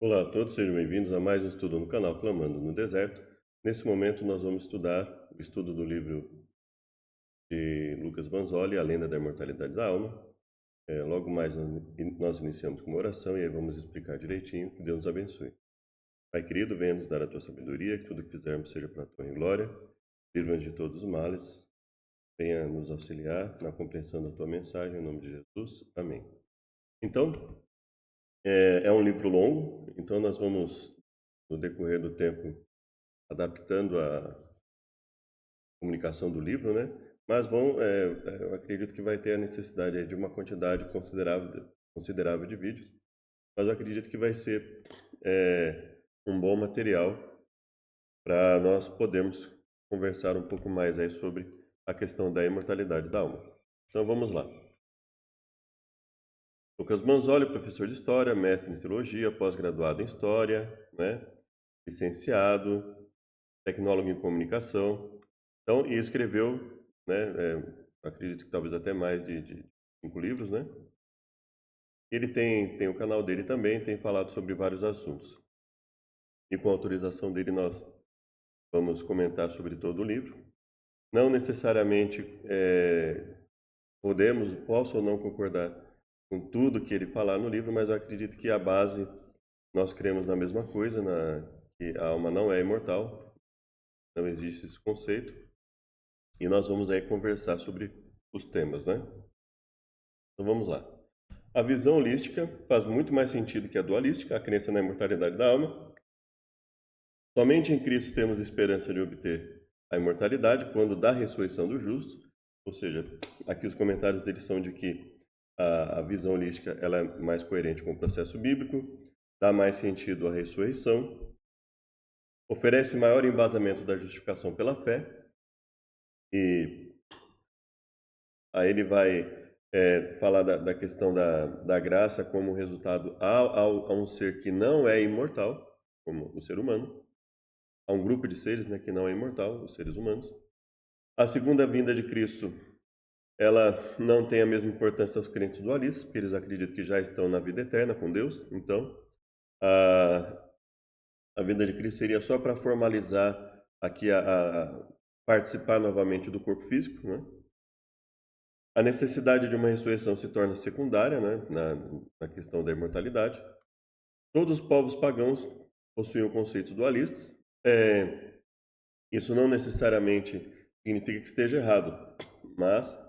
Olá a todos, sejam bem-vindos a mais um estudo no canal Clamando no Deserto. Nesse momento nós vamos estudar o estudo do livro de Lucas Banzoli, A Lenda da Imortalidade da Alma. Logo mais nós iniciamos com uma oração e aí vamos explicar direitinho. Que Deus nos abençoe. Pai querido, venha nos dar a tua sabedoria, que tudo que fizermos seja para a tua glória. Livra-nos de todos os males. Venha nos auxiliar na compreensão da tua mensagem, em nome de Jesus. Amém. Então, é um livro longo, então nós vamos, no decorrer do tempo, adaptando a comunicação do livro, né? Mas eu acredito que vai ter a necessidade aí de uma quantidade considerável de vídeos, mas eu acredito que vai ser um bom material para nós podermos conversar um pouco mais aí sobre a questão da imortalidade da alma. Então vamos lá. Lucas Manzoli, professor de História, mestre em Teologia, pós-graduado em História, né? Licenciado, tecnólogo em Comunicação. Então, e escreveu, né, acredito que talvez até mais de 5 livros, né? Ele tem o canal dele também, tem falado sobre vários assuntos. E com a autorização dele nós vamos comentar sobre todo o livro. Não necessariamente posso ou não concordar com tudo que ele falar no livro, mas eu acredito que a base, nós cremos na mesma coisa, que a alma não é imortal, não existe esse conceito. E nós vamos aí conversar sobre os temas, né? Então vamos lá. A visão holística faz muito mais sentido que a dualística, a crença na imortalidade da alma. Somente em Cristo temos esperança de obter a imortalidade quando da ressurreição do justo. Ou seja, aqui os comentários deles são de que a visão holística ela é mais coerente com o processo bíblico, dá mais sentido à ressurreição, oferece maior embasamento da justificação pela fé, e aí ele vai falar da questão da graça como resultado a um ser que não é imortal, como o ser humano, a um grupo de seres, né, que não é imortal, os seres humanos. A segunda vinda de Cristo, ela não tem a mesma importância aos crentes dualistas, porque eles acreditam que já estão na vida eterna com Deus. Então, a vinda de Cristo seria só para formalizar aqui a participar novamente do corpo físico, né? A necessidade de uma ressurreição se torna secundária, né, na questão da imortalidade. Todos os povos pagãos possuíam conceitos dualistas. Isso não necessariamente significa que esteja errado, mas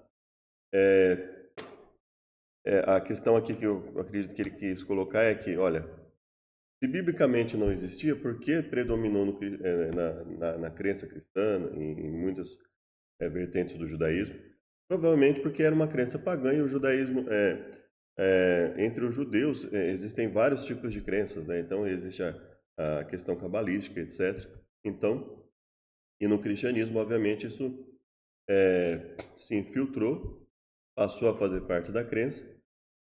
a questão aqui que eu acredito que ele quis colocar é que, olha, se biblicamente não existia, por que predominou na crença cristã, em muitas vertentes do judaísmo? Provavelmente porque era uma crença pagã e o judaísmo, entre os judeus, existem vários tipos de crenças, né? Então, existe a questão cabalística, etc. Então, e no cristianismo, obviamente, isso se infiltrou, passou a fazer parte da crença,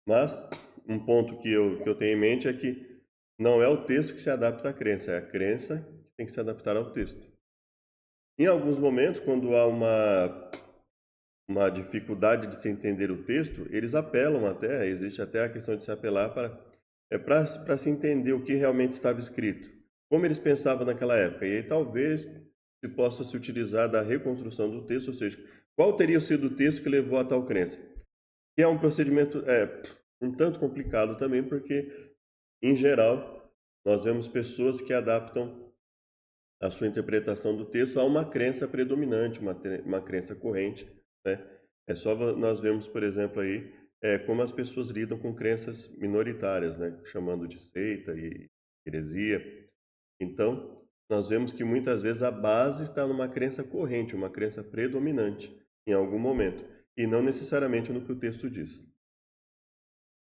mas um ponto que eu tenho em mente é que não é o texto que se adapta à crença, é a crença que tem que se adaptar ao texto. Em alguns momentos, quando há uma dificuldade de se entender o texto, eles apelam até, existe até a questão de se apelar para se entender o que realmente estava escrito, como eles pensavam naquela época. E aí talvez se possa se utilizar da reconstrução do texto, ou seja, qual teria sido o texto que levou a tal crença? Que é um procedimento um tanto complicado também, porque, em geral, nós vemos pessoas que adaptam a sua interpretação do texto a uma crença predominante, uma crença corrente, né? É só nós vemos, por exemplo, aí como as pessoas lidam com crenças minoritárias, né? Chamando de seita e heresia. Então, nós vemos que muitas vezes a base está numa crença corrente, uma crença predominante em algum momento, e não necessariamente no que o texto diz.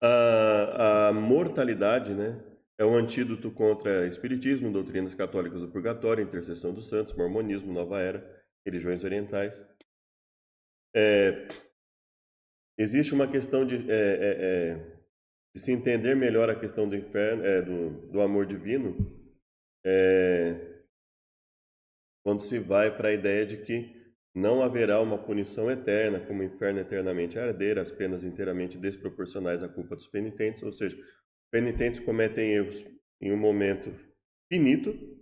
A mortalidade, né, é um antídoto contra espiritismo, doutrinas católicas do purgatório, intercessão dos santos, mormonismo, nova era, religiões orientais. Existe uma questão de se entender melhor a questão do inferno, do amor divino, quando se vai para a ideia de que não haverá uma punição eterna, como o inferno eternamente arder, as penas inteiramente desproporcionais à culpa dos penitentes, ou seja, penitentes cometem erros em um momento finito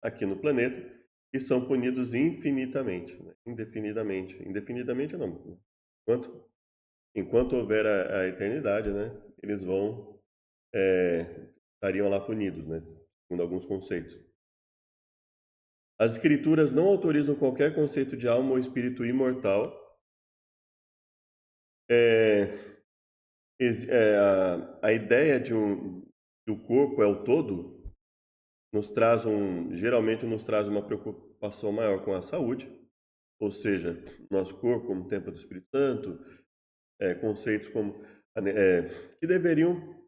aqui no planeta e são punidos infinitamente, né? Indefinidamente. Indefinidamente não. Enquanto houver a eternidade, né? Eles vão estariam lá punidos, né? Segundo alguns conceitos. As escrituras não autorizam qualquer conceito de alma ou espírito imortal. A ideia de que o corpo é o todo geralmente nos traz uma preocupação maior com a saúde, ou seja, nosso corpo como templo do Espírito Santo, conceitos que deveriam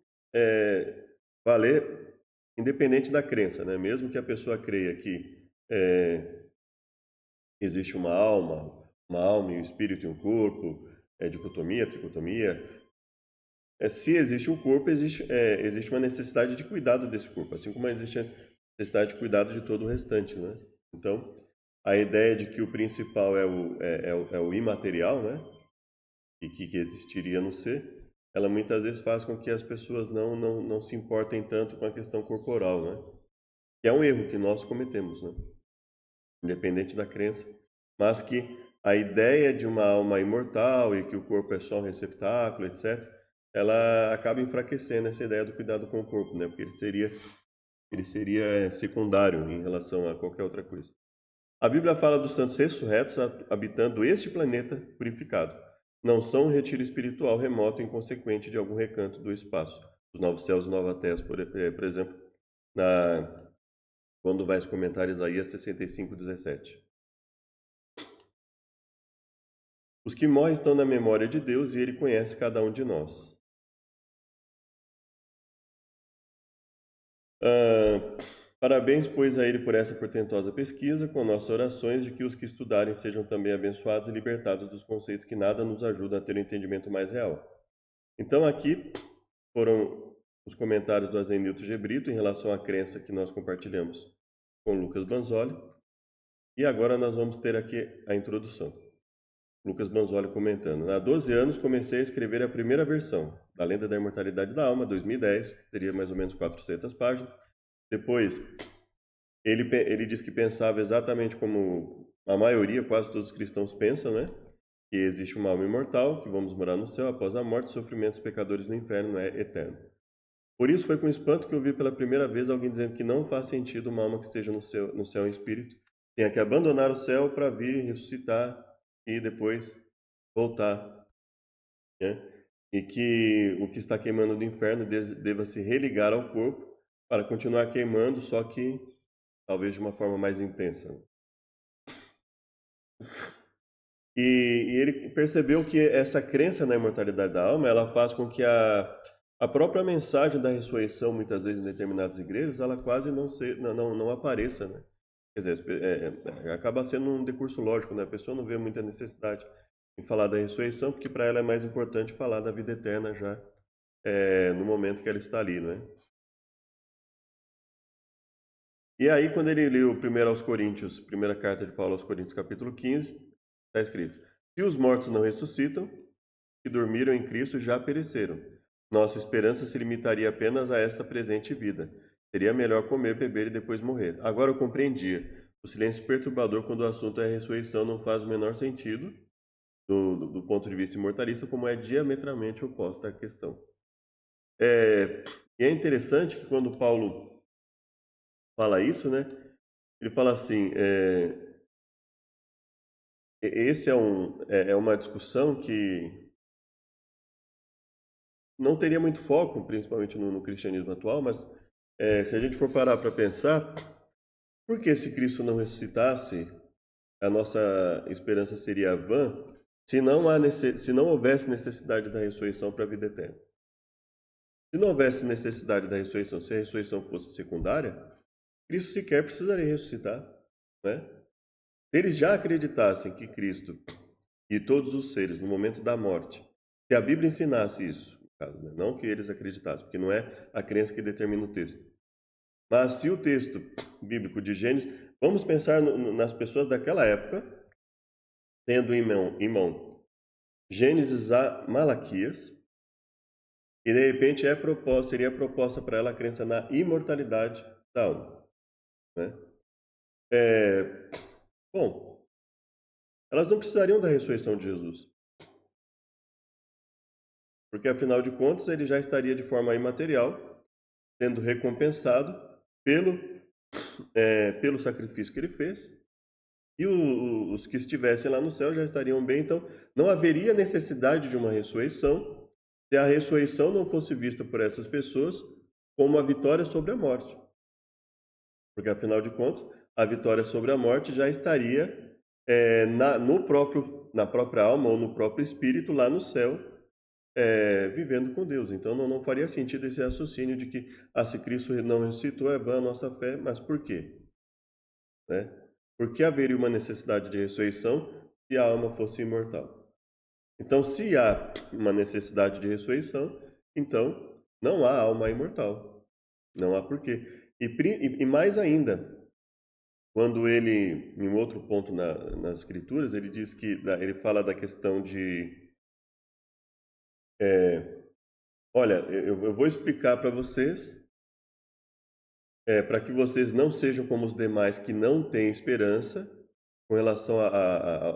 valer independente da crença, né? Mesmo que a pessoa creia que existe uma alma e um espírito e um corpo, dicotomia, tricotomia. Se existe um corpo, existe uma necessidade de cuidado desse corpo, assim como existe a necessidade de cuidado de todo o restante, né? Então, a ideia de que o principal é o imaterial, né? E que existiria no ser, ela muitas vezes faz com que as pessoas não se importem tanto com a questão corporal, né? Que é um erro que nós cometemos, né? Independente da crença, mas que a ideia de uma alma imortal e que o corpo é só um receptáculo, etc., ela acaba enfraquecendo essa ideia do cuidado com o corpo, né? Porque ele seria secundário em relação a qualquer outra coisa. A Bíblia fala dos santos ressurretos habitando este planeta purificado. Não são um retiro espiritual remoto e inconsequente de algum recanto do espaço. Os novos céus e nova terra, por exemplo, quando vai se comentar Isaías 65:17. Os que morrem estão na memória de Deus e Ele conhece cada um de nós. Parabéns, pois, a Ele por essa portentosa pesquisa, com nossas orações de que os que estudarem sejam também abençoados e libertados dos conceitos que nada nos ajudam a ter um entendimento mais real. Então, aqui foram os comentários do Azenilton Gebrito em relação à crença que nós compartilhamos com Lucas Banzoli. E agora nós vamos ter aqui a introdução. Lucas Banzoli comentando: há 12 anos comecei a escrever a primeira versão da Lenda da Imortalidade da Alma, 2010, teria mais ou menos 400 páginas. Depois, ele diz que pensava exatamente como a maioria, quase todos os cristãos pensam, né? Que existe uma alma imortal, que vamos morar no céu após a morte, sofrimentos pecadores no inferno é eterno. Por isso foi com espanto que eu vi pela primeira vez alguém dizendo que não faz sentido uma alma que esteja no céu em espírito tenha que abandonar o céu para vir ressuscitar e depois voltar, né? E que o que está queimando do inferno deva se religar ao corpo para continuar queimando, só que talvez de uma forma mais intensa. E ele percebeu que essa crença na imortalidade da alma, ela faz com que a própria mensagem da ressurreição, muitas vezes em determinadas igrejas, ela quase não apareça, né? Quer dizer, acaba sendo um decurso lógico, né? A pessoa não vê muita necessidade em falar da ressurreição, porque para ela é mais importante falar da vida eterna já no momento que ela está ali, né? E aí, quando ele leu primeiro aos Coríntios, primeira carta de Paulo aos Coríntios, capítulo 15, está escrito: se os mortos não ressuscitam, que dormiram em Cristo já pereceram. Nossa esperança se limitaria apenas a esta presente vida. Seria melhor comer, beber e depois morrer. Agora eu compreendia. O silêncio perturbador quando o assunto é a ressurreição não faz o menor sentido do ponto de vista imortalista, como é diametralmente oposta à questão. E é interessante que quando Paulo fala isso, né? Ele fala assim, esse é uma discussão que não teria muito foco, principalmente no cristianismo atual, mas se a gente for parar para pensar, por que se Cristo não ressuscitasse, a nossa esperança seria vã, se não houvesse necessidade da ressurreição para a vida eterna? Se não houvesse necessidade da ressurreição, se a ressurreição fosse secundária, Cristo sequer precisaria ressuscitar, né? Se eles já acreditassem que Cristo e todos os seres, no momento da morte, se a Bíblia ensinasse isso, no caso, né? Não que eles acreditassem, porque não é a crença que determina o texto. Mas se o texto bíblico de Gênesis, vamos pensar nas pessoas daquela época, tendo em mão Gênesis a Malaquias, E de repente seria proposta para ela a crença na imortalidade da alma, né? Bom, elas não precisariam da ressurreição de Jesus, porque afinal de contas ele já estaria de forma imaterial, sendo recompensado pelo, pelo sacrifício que ele fez, e os que estivessem lá no céu já estariam bem, então não haveria necessidade de uma ressurreição se a ressurreição não fosse vista por essas pessoas como a vitória sobre a morte. Porque, afinal de contas, a vitória sobre a morte já estaria na própria alma ou no próprio espírito lá no céu, vivendo com Deus. Então, não faria sentido esse raciocínio de que, se Cristo não ressuscitou, é vã a nossa fé. Mas por quê? Né? Por que haveria uma necessidade de ressurreição se a alma fosse imortal? Então, se há uma necessidade de ressurreição, então não há alma imortal. Não há porquê. E mais ainda, quando ele, em outro ponto nas Escrituras, ele diz que, ele fala da questão de, olha, eu vou explicar para vocês, para que vocês não sejam como os demais que não têm esperança com relação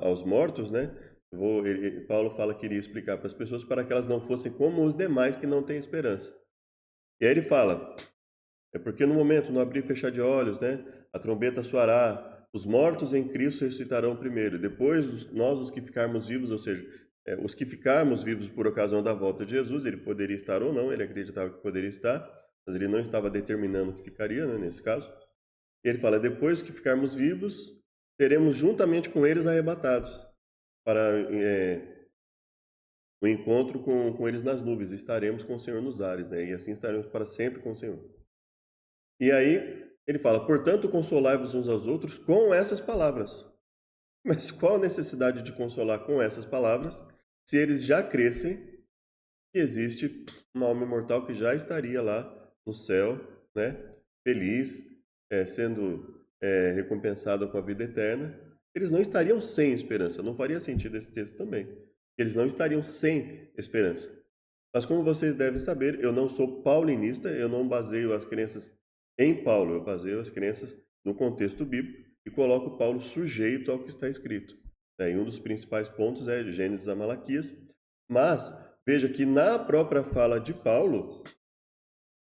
aos mortos, né? Paulo fala que iria explicar para as pessoas para que elas não fossem como os demais que não têm esperança. E aí ele fala, porque no momento, no abrir e fechar de olhos, né, a trombeta soará, os mortos em Cristo ressuscitarão primeiro, depois nós, os que ficarmos vivos, ou seja, os que ficarmos vivos por ocasião da volta de Jesus, ele poderia estar ou não, ele acreditava que poderia estar, mas ele não estava determinando que ficaria, né, nesse caso. E ele fala, depois que ficarmos vivos, seremos juntamente com eles arrebatados, para o encontro com eles nas nuvens, estaremos com o Senhor nos ares, né, e assim estaremos para sempre com o Senhor. E aí ele fala, portanto, consolai-vos uns aos outros com essas palavras. Mas qual a necessidade de consolar com essas palavras, se eles já crescem que existe uma alma imortal que já estaria lá no céu, né, feliz, sendo recompensada com a vida eterna? Eles não estariam sem esperança. Não faria sentido esse texto também. Eles não estariam sem esperança. Mas como vocês devem saber, eu não sou paulinista, eu não baseio as crenças em Paulo, eu baseio as crenças no contexto bíblico e coloco Paulo sujeito ao que está escrito. E um dos principais pontos é Gênesis a Malaquias, mas veja que na própria fala de Paulo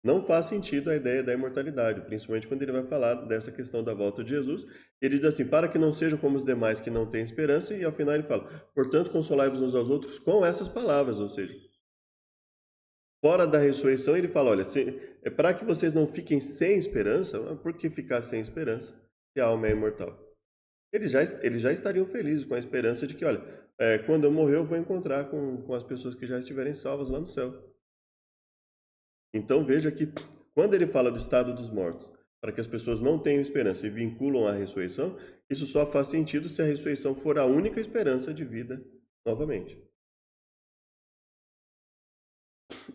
não faz sentido a ideia da imortalidade, principalmente quando ele vai falar dessa questão da volta de Jesus. Ele diz assim, para que não sejam como os demais que não têm esperança, e ao final ele fala, portanto, consolai-vos uns aos outros com essas palavras, ou seja, fora da ressurreição, ele fala, olha, é para que vocês não fiquem sem esperança, por que ficar sem esperança se a alma é imortal? Eles já estariam felizes com a esperança de que, olha, quando eu morrer eu vou encontrar com as pessoas que já estiverem salvas lá no céu. Então veja que quando ele fala do estado dos mortos, para que as pessoas não tenham esperança e vinculam a ressurreição, isso só faz sentido se a ressurreição for a única esperança de vida novamente.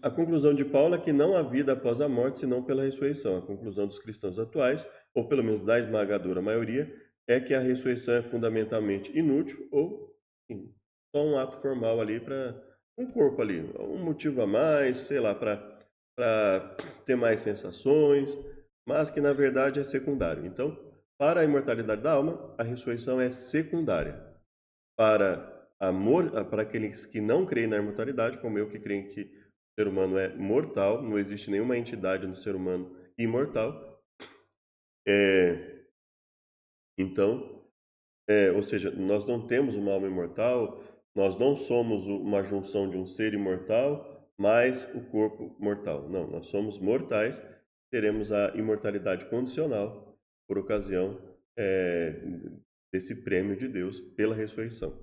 A conclusão de Paulo é que não há vida após a morte, senão pela ressurreição. A conclusão dos cristãos atuais, ou pelo menos da esmagadora maioria, é que a ressurreição é fundamentalmente inútil ou sim, só um ato formal ali para um corpo ali, um motivo a mais, sei lá, para ter mais sensações, mas que na verdade é secundário. Então, para a imortalidade da alma, a ressurreição é secundária. Para aqueles que não creem na imortalidade, como eu que creio que o ser humano é mortal, não existe nenhuma entidade no ser humano imortal. Então, ou seja, nós não temos uma alma imortal, nós não somos uma junção de um ser imortal mais o corpo mortal. Não, nós somos mortais, teremos a imortalidade condicional por ocasião desse prêmio de Deus pela ressurreição.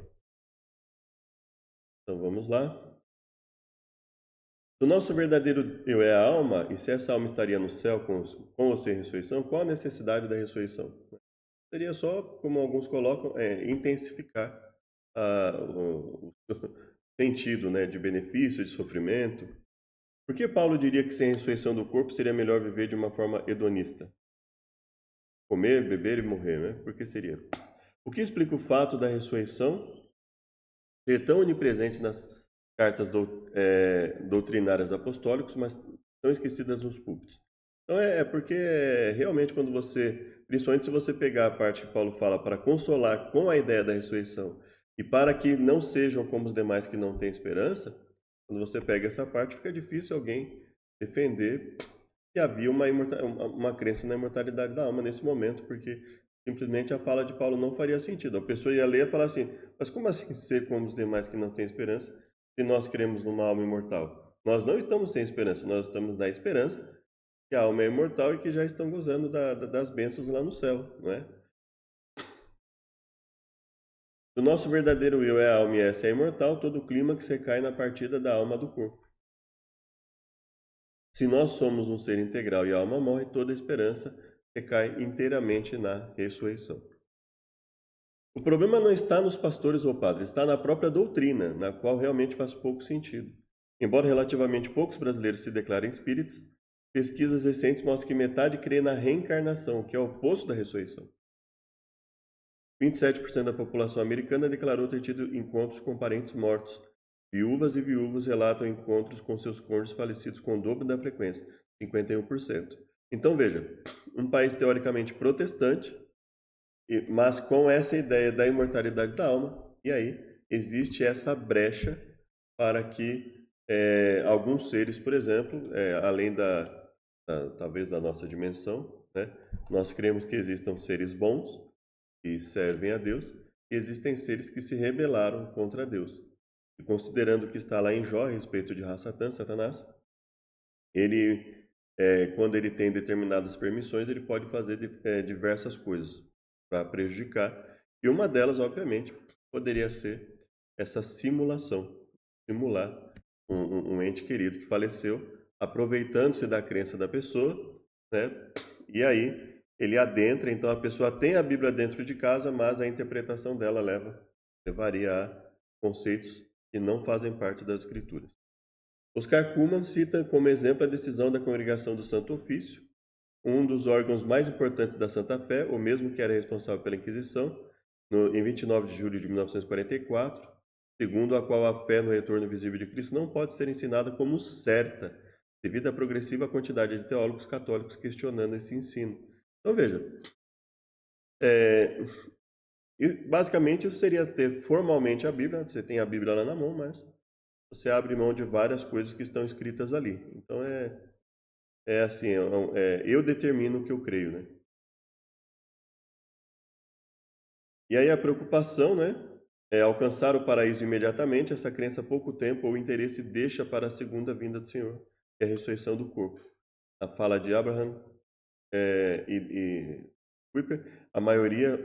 Então vamos lá. Se o nosso verdadeiro eu é a alma, e se essa alma estaria no céu com ou sem ressurreição, qual a necessidade da ressurreição? Seria só, como alguns colocam, intensificar o sentido, né, de benefício, de sofrimento. Por que Paulo diria que sem ressurreição do corpo seria melhor viver de uma forma hedonista? Comer, beber e morrer, né? Por que seria? O que explica o fato da ressurreição ser tão onipresente cartas doutrinárias apostólicas, mas estão esquecidas nos púlpitos. Então é porque realmente quando você, principalmente se você pegar a parte que Paulo fala para consolar com a ideia da ressurreição e para que não sejam como os demais que não têm esperança, quando você pega essa parte fica difícil alguém defender que havia uma crença na imortalidade da alma nesse momento, porque simplesmente a fala de Paulo não faria sentido. A pessoa ia ler e falar assim, mas como assim ser como os demais que não têm esperança, se nós cremos numa alma imortal? Nós não estamos sem esperança, nós estamos na esperança que a alma é imortal e que já estão gozando das bênçãos lá no céu, não é? Se o nosso verdadeiro eu é a alma e essa é imortal, todo o clímax recai na partida da alma do corpo. Se nós somos um ser integral e a alma morre, toda a esperança recai inteiramente na ressurreição. O problema não está nos pastores ou padres, está na própria doutrina, na qual realmente faz pouco sentido. Embora relativamente poucos brasileiros se declarem espíritas, pesquisas recentes mostram que metade crê na reencarnação, que é o oposto da ressurreição. 27% da população americana declarou ter tido encontros com parentes mortos. Viúvas e viúvos relatam encontros com seus cônjuges falecidos com o dobro da frequência, 51%. Então veja, um país teoricamente protestante, mas com essa ideia da imortalidade da alma, e aí existe essa brecha para que alguns seres, por exemplo, além talvez da nossa dimensão, né, nós cremos que existam seres bons que servem a Deus, e existem seres que se rebelaram contra Deus. E considerando o que está lá em Jó a respeito de Satanás, ele, quando ele tem determinadas permissões, ele pode fazer diversas coisas para prejudicar. E uma delas, obviamente, poderia ser essa simulação, simular um ente querido que faleceu, aproveitando-se da crença da pessoa, né? E aí ele adentra, então a pessoa tem a Bíblia dentro de casa, mas a interpretação dela levaria a conceitos que não fazem parte das Escrituras. Oscar Cullmann cita como exemplo a decisão da Congregação do Santo Ofício, um dos órgãos mais importantes da Santa Fé, o mesmo que era responsável pela Inquisição, em 29 de julho de 1944, segundo a qual a fé no retorno visível de Cristo não pode ser ensinada como certa, devido à progressiva quantidade de teólogos católicos questionando esse ensino. Então veja, basicamente isso seria ter formalmente a Bíblia, você tem a Bíblia lá na mão, mas você abre mão de várias coisas que estão escritas ali. Então é assim, eu determino o que eu creio, né? E aí a preocupação, né, é alcançar o paraíso imediatamente. Essa crença pouco tempo ou interesse deixa para a segunda vinda do Senhor, que é a ressurreição do corpo. A fala de Abraham e Kuyper, a maioria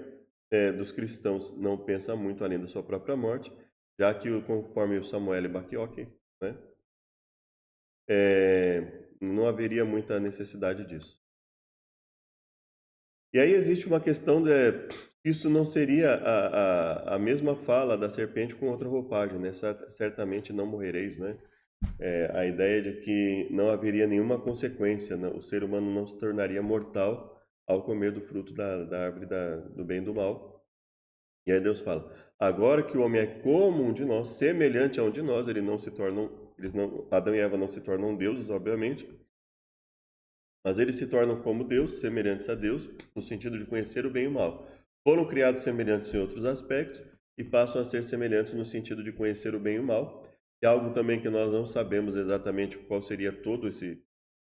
dos cristãos não pensa muito além da sua própria morte, já que, conforme o Samuel Bacchiocchi, né, não haveria muita necessidade disso. E aí existe uma questão de isso não seria a mesma fala da serpente com outra roupagem, né? Certamente não morrereis, né? A ideia de que não haveria nenhuma consequência, né? O ser humano não se tornaria mortal ao comer do fruto da árvore do bem e do mal. E aí Deus fala, agora que o homem é como um de nós, semelhante a um de nós, Adão e Eva não se tornam deuses, obviamente, mas eles se tornam como Deus, semelhantes a Deus, no sentido de conhecer o bem e o mal. Foram criados semelhantes em outros aspectos e passam a ser semelhantes no sentido de conhecer o bem e o mal. É algo também que nós não sabemos exatamente qual seria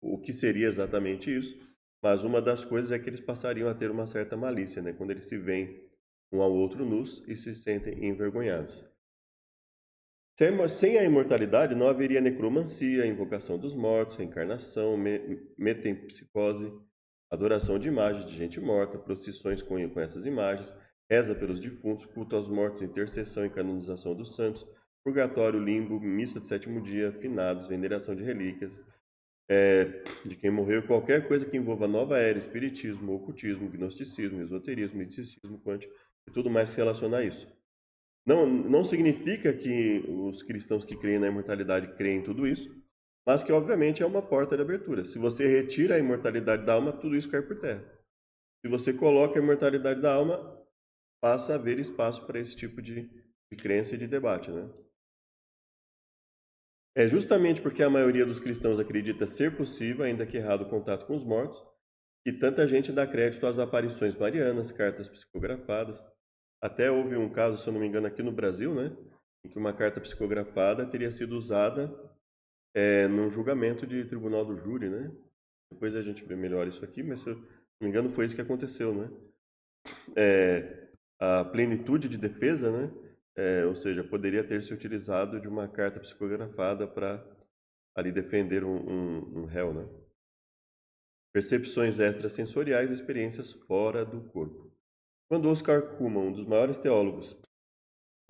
o que seria exatamente isso, mas uma das coisas é que eles passariam a ter uma certa malícia, né? Quando eles se veem um ao outro nus e se sentem envergonhados. Sem a imortalidade, não haveria necromancia, invocação dos mortos, reencarnação, metempsicose, adoração de imagens de gente morta, procissões com essas imagens, reza pelos defuntos, culto aos mortos, intercessão e canonização dos santos, purgatório, limbo, missa de sétimo dia, finados, veneração de relíquias, de quem morreu, qualquer coisa que envolva nova era, espiritismo, ocultismo, gnosticismo, esoterismo, misticismo quântico e tudo mais se relaciona a isso. Não significa que os cristãos que creem na imortalidade creem em tudo isso, mas que obviamente é uma porta de abertura. Se você retira a imortalidade da alma, tudo isso cai por terra. Se você coloca a imortalidade da alma, passa a haver espaço para esse tipo de crença e de debate, né? É justamente porque a maioria dos cristãos acredita ser possível, ainda que errado, o contato com os mortos, que tanta gente dá crédito às aparições marianas, cartas psicografadas. Até houve um caso, se eu não me engano, aqui no Brasil, né, em que uma carta psicografada teria sido usada num julgamento de tribunal do júri, né? Depois a gente vê melhor isso aqui, mas se eu não me engano foi isso que aconteceu, né? A plenitude de defesa, né? Ou seja, poderia ter se utilizado de uma carta psicografada para ali defender um réu, né? Percepções extrasensoriais e experiências fora do corpo. Quando Oscar Cullmann, um dos maiores teólogos,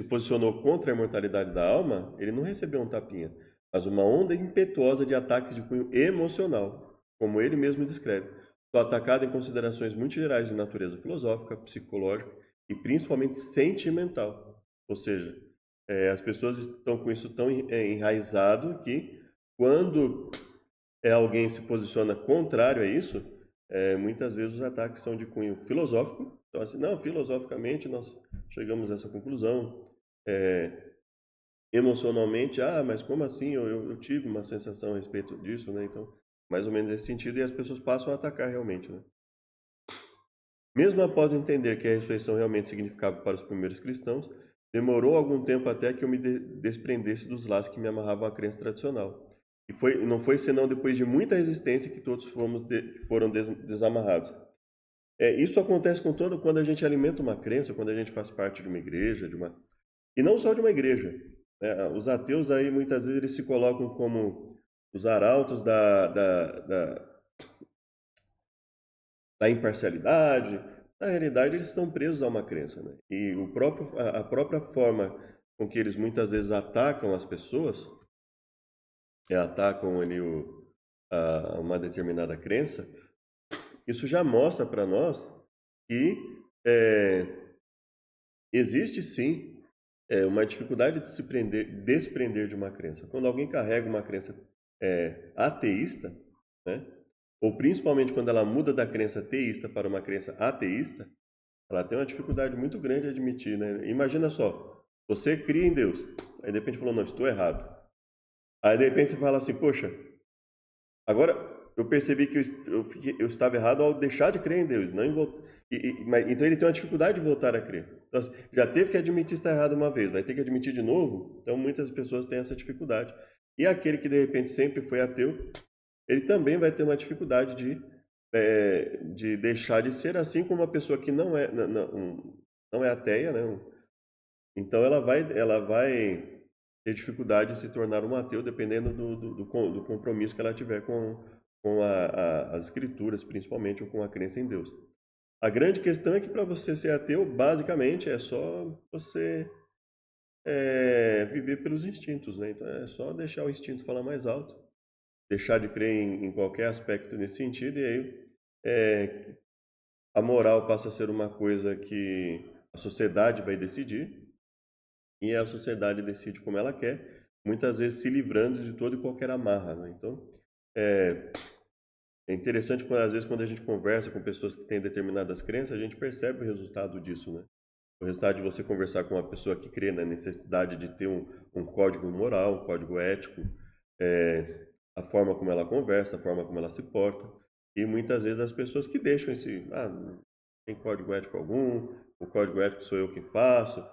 se posicionou contra a imortalidade da alma, ele não recebeu um tapinha, mas uma onda impetuosa de ataques de cunho emocional, como ele mesmo descreve. Só atacado em considerações muito gerais de natureza filosófica, psicológica e principalmente sentimental. Ou seja, as pessoas estão com isso tão enraizado que quando alguém se posiciona contrário a isso, muitas vezes os ataques são de cunho filosófico. Então, assim, não, filosoficamente nós chegamos a essa conclusão. Emocionalmente, mas como assim? Eu tive uma sensação a respeito disso, né? Então, mais ou menos nesse sentido, e as pessoas passam a atacar realmente, né? Mesmo após entender que a ressurreição realmente significava para os primeiros cristãos, demorou algum tempo até que eu me desprendesse dos laços que me amarravam à crença tradicional. E não foi senão depois de muita resistência que todos foram desamarrados. Isso acontece quando a gente alimenta uma crença, quando a gente faz parte de uma igreja, e não só de uma igreja, né? Os ateus aí muitas vezes eles se colocam como os arautos da imparcialidade. Na realidade, eles estão presos a uma crença, né? E a própria forma com que eles muitas vezes atacam as pessoas, atacam ali uma determinada crença, isso já mostra para nós que existe sim uma dificuldade de se desprender de uma crença. Quando alguém carrega uma crença ateísta, né? Ou principalmente quando ela muda da crença teísta para uma crença ateísta, ela tem uma dificuldade muito grande de admitir, né? Imagina só, você cria em Deus, aí de repente falou, não, estou errado. Aí de repente você fala assim, poxa, agora eu percebi que eu estava errado ao deixar de crer em Deus, não então ele tem uma dificuldade de voltar a crer. Então, já teve que admitir estar errado uma vez, vai ter que admitir de novo? Então muitas pessoas têm essa dificuldade. E aquele que de repente sempre foi ateu, ele também vai ter uma dificuldade de deixar de ser, assim como uma pessoa que não é ateia, né? Então ela vai ter dificuldade de se tornar um ateu, dependendo do compromisso que ela tiver com as escrituras, principalmente, ou com a crença em Deus. A grande questão é que para você ser ateu, basicamente, é só você viver pelos instintos, né? Então é só deixar o instinto falar mais alto, deixar de crer em qualquer aspecto nesse sentido, e aí a moral passa a ser uma coisa que a sociedade vai decidir, e a sociedade decide como ela quer, muitas vezes se livrando de toda e qualquer amarra, né? Então, é interessante às vezes quando a gente conversa com pessoas que têm determinadas crenças, a gente percebe o resultado disso, né? O resultado de você conversar com uma pessoa que crê na necessidade de ter um código moral, um código ético, a forma como ela conversa, a forma como ela se porta, e muitas vezes as pessoas que deixam não tem código ético algum, o código ético sou eu que faço,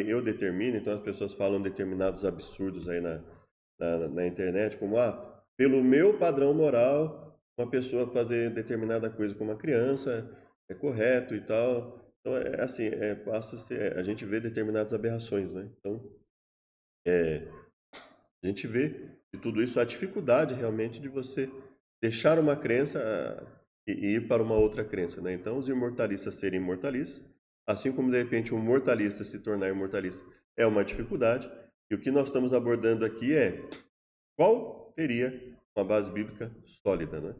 eu determino. Então as pessoas falam determinados absurdos aí na internet, como, pelo meu padrão moral, uma pessoa fazer determinada coisa com uma criança é correto e tal. Então assim, a gente vê determinadas aberrações, né? Então, a gente vê de tudo isso a dificuldade realmente de você deixar uma crença e ir para uma outra crença, né? Então, os imortalistas serem imortalistas, assim como de repente um mortalista se tornar imortalista, é uma dificuldade. E o que nós estamos abordando aqui é qual teria uma base bíblica sólida, né?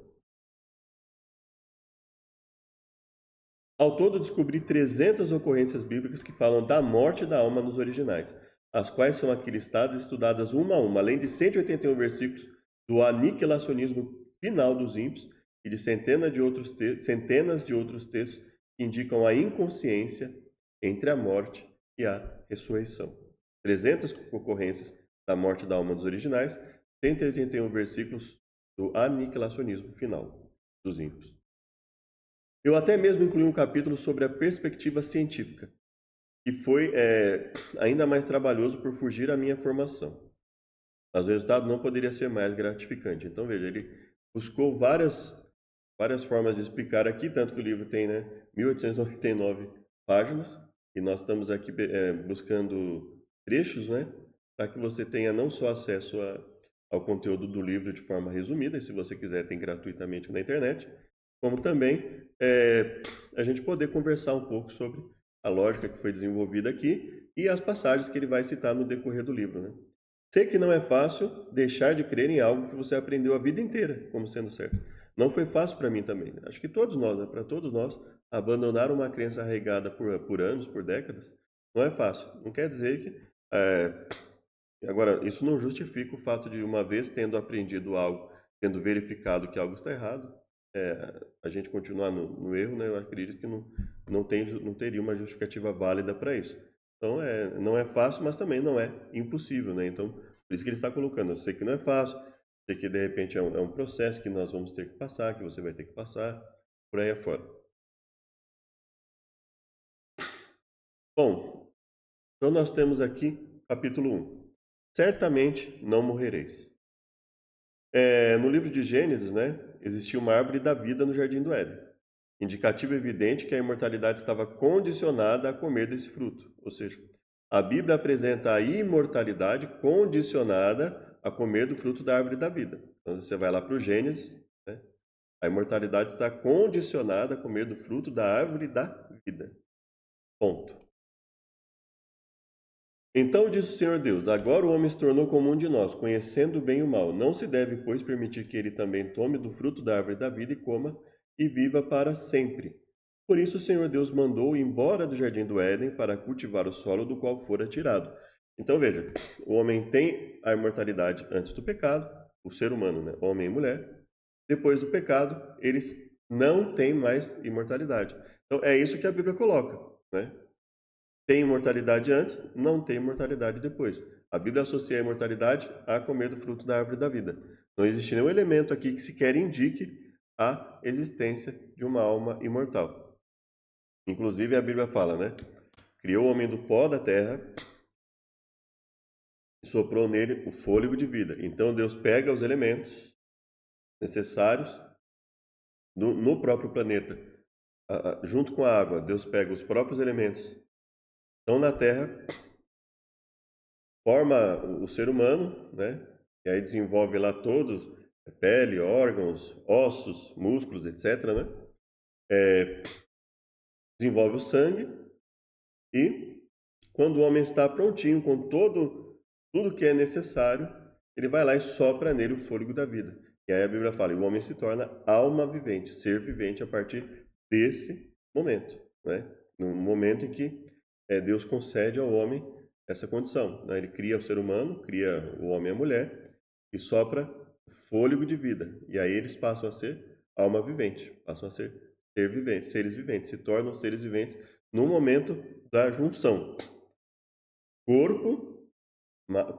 Ao todo, descobri 300 ocorrências bíblicas que falam da morte da alma nos originais, as quais são aqui listadas e estudadas uma a uma, além de 181 versículos do aniquilacionismo final dos ímpios e de centenas de outros textos que indicam a inconsciência entre a morte e a ressurreição. 300 ocorrências da morte da alma dos originais, 181 versículos do aniquilacionismo final dos ímpios. Eu até mesmo incluí um capítulo sobre a perspectiva científica, que foi ainda mais trabalhoso por fugir à minha formação. Mas o resultado não poderia ser mais gratificante. Então, veja, ele buscou várias formas de explicar aqui, tanto que o livro tem 1899 páginas, e nós estamos aqui buscando trechos, para que você tenha não só acesso ao conteúdo do livro de forma resumida, e se você quiser tem gratuitamente na internet, como também a gente poder conversar um pouco sobre a lógica que foi desenvolvida aqui e as passagens que ele vai citar no decorrer do livro. Sei que não é fácil deixar de crer em algo que você aprendeu a vida inteira como sendo certo. Não foi fácil para mim também. Acho que todos nós, para todos nós, abandonar uma crença arraigada por anos, por décadas, não é fácil. Não quer dizer que... Agora, isso não justifica o fato de, uma vez tendo aprendido algo, tendo verificado que algo está errado, a gente continuar no erro, Eu acredito que não teria uma justificativa válida para isso. Então, não é fácil, mas também não é impossível, Então, por isso que ele está colocando. Eu sei que não é fácil, sei que de repente é um processo que nós vamos ter que passar, que você vai ter que passar, por aí afora. Bom, então nós temos aqui capítulo 1. Certamente não morrereis. No livro de Gênesis, existia uma árvore da vida no jardim do Éden. Indicativo evidente que a imortalidade estava condicionada a comer desse fruto. Ou seja, a Bíblia apresenta a imortalidade condicionada a comer do fruto da árvore da vida. Então você vai lá para o Gênesis, a imortalidade está condicionada a comer do fruto da árvore da vida. Ponto. Então disse o Senhor Deus: agora o homem se tornou como um de nós, conhecendo o bem e o mal. Não se deve, pois, permitir que ele também tome do fruto da árvore da vida e coma, e viva para sempre. Por isso o Senhor Deus mandou embora do jardim do Éden para cultivar o solo do qual fora tirado. Então veja, o homem tem a imortalidade antes do pecado, o ser humano, homem e mulher. Depois do pecado, eles não têm mais imortalidade. Então é isso que a Bíblia coloca, Tem imortalidade antes, não tem imortalidade depois. A Bíblia associa a imortalidade a comer do fruto da árvore da vida. Não existe nenhum elemento aqui que sequer indique a existência de uma alma imortal. Inclusive a Bíblia fala, Criou o homem do pó da terra e soprou nele o fôlego de vida. Então Deus pega os elementos necessários no próprio planeta, junto com a água. Deus pega os próprios elementos que estão na terra, forma o ser humano, E aí desenvolve lá todos, pele, órgãos, ossos, músculos, etc, Desenvolve o sangue e quando o homem está prontinho com tudo que é necessário, ele vai lá e sopra nele o fôlego da vida. E aí a Bíblia fala, o homem se torna alma vivente, ser vivente a partir desse momento, No momento em que Deus concede ao homem essa condição, Ele cria o ser humano, cria o homem e a mulher e sopra fôlego de vida. E aí eles passam a ser alma vivente, passam a ser seres viventes, se tornam seres viventes no momento da junção. Corpo,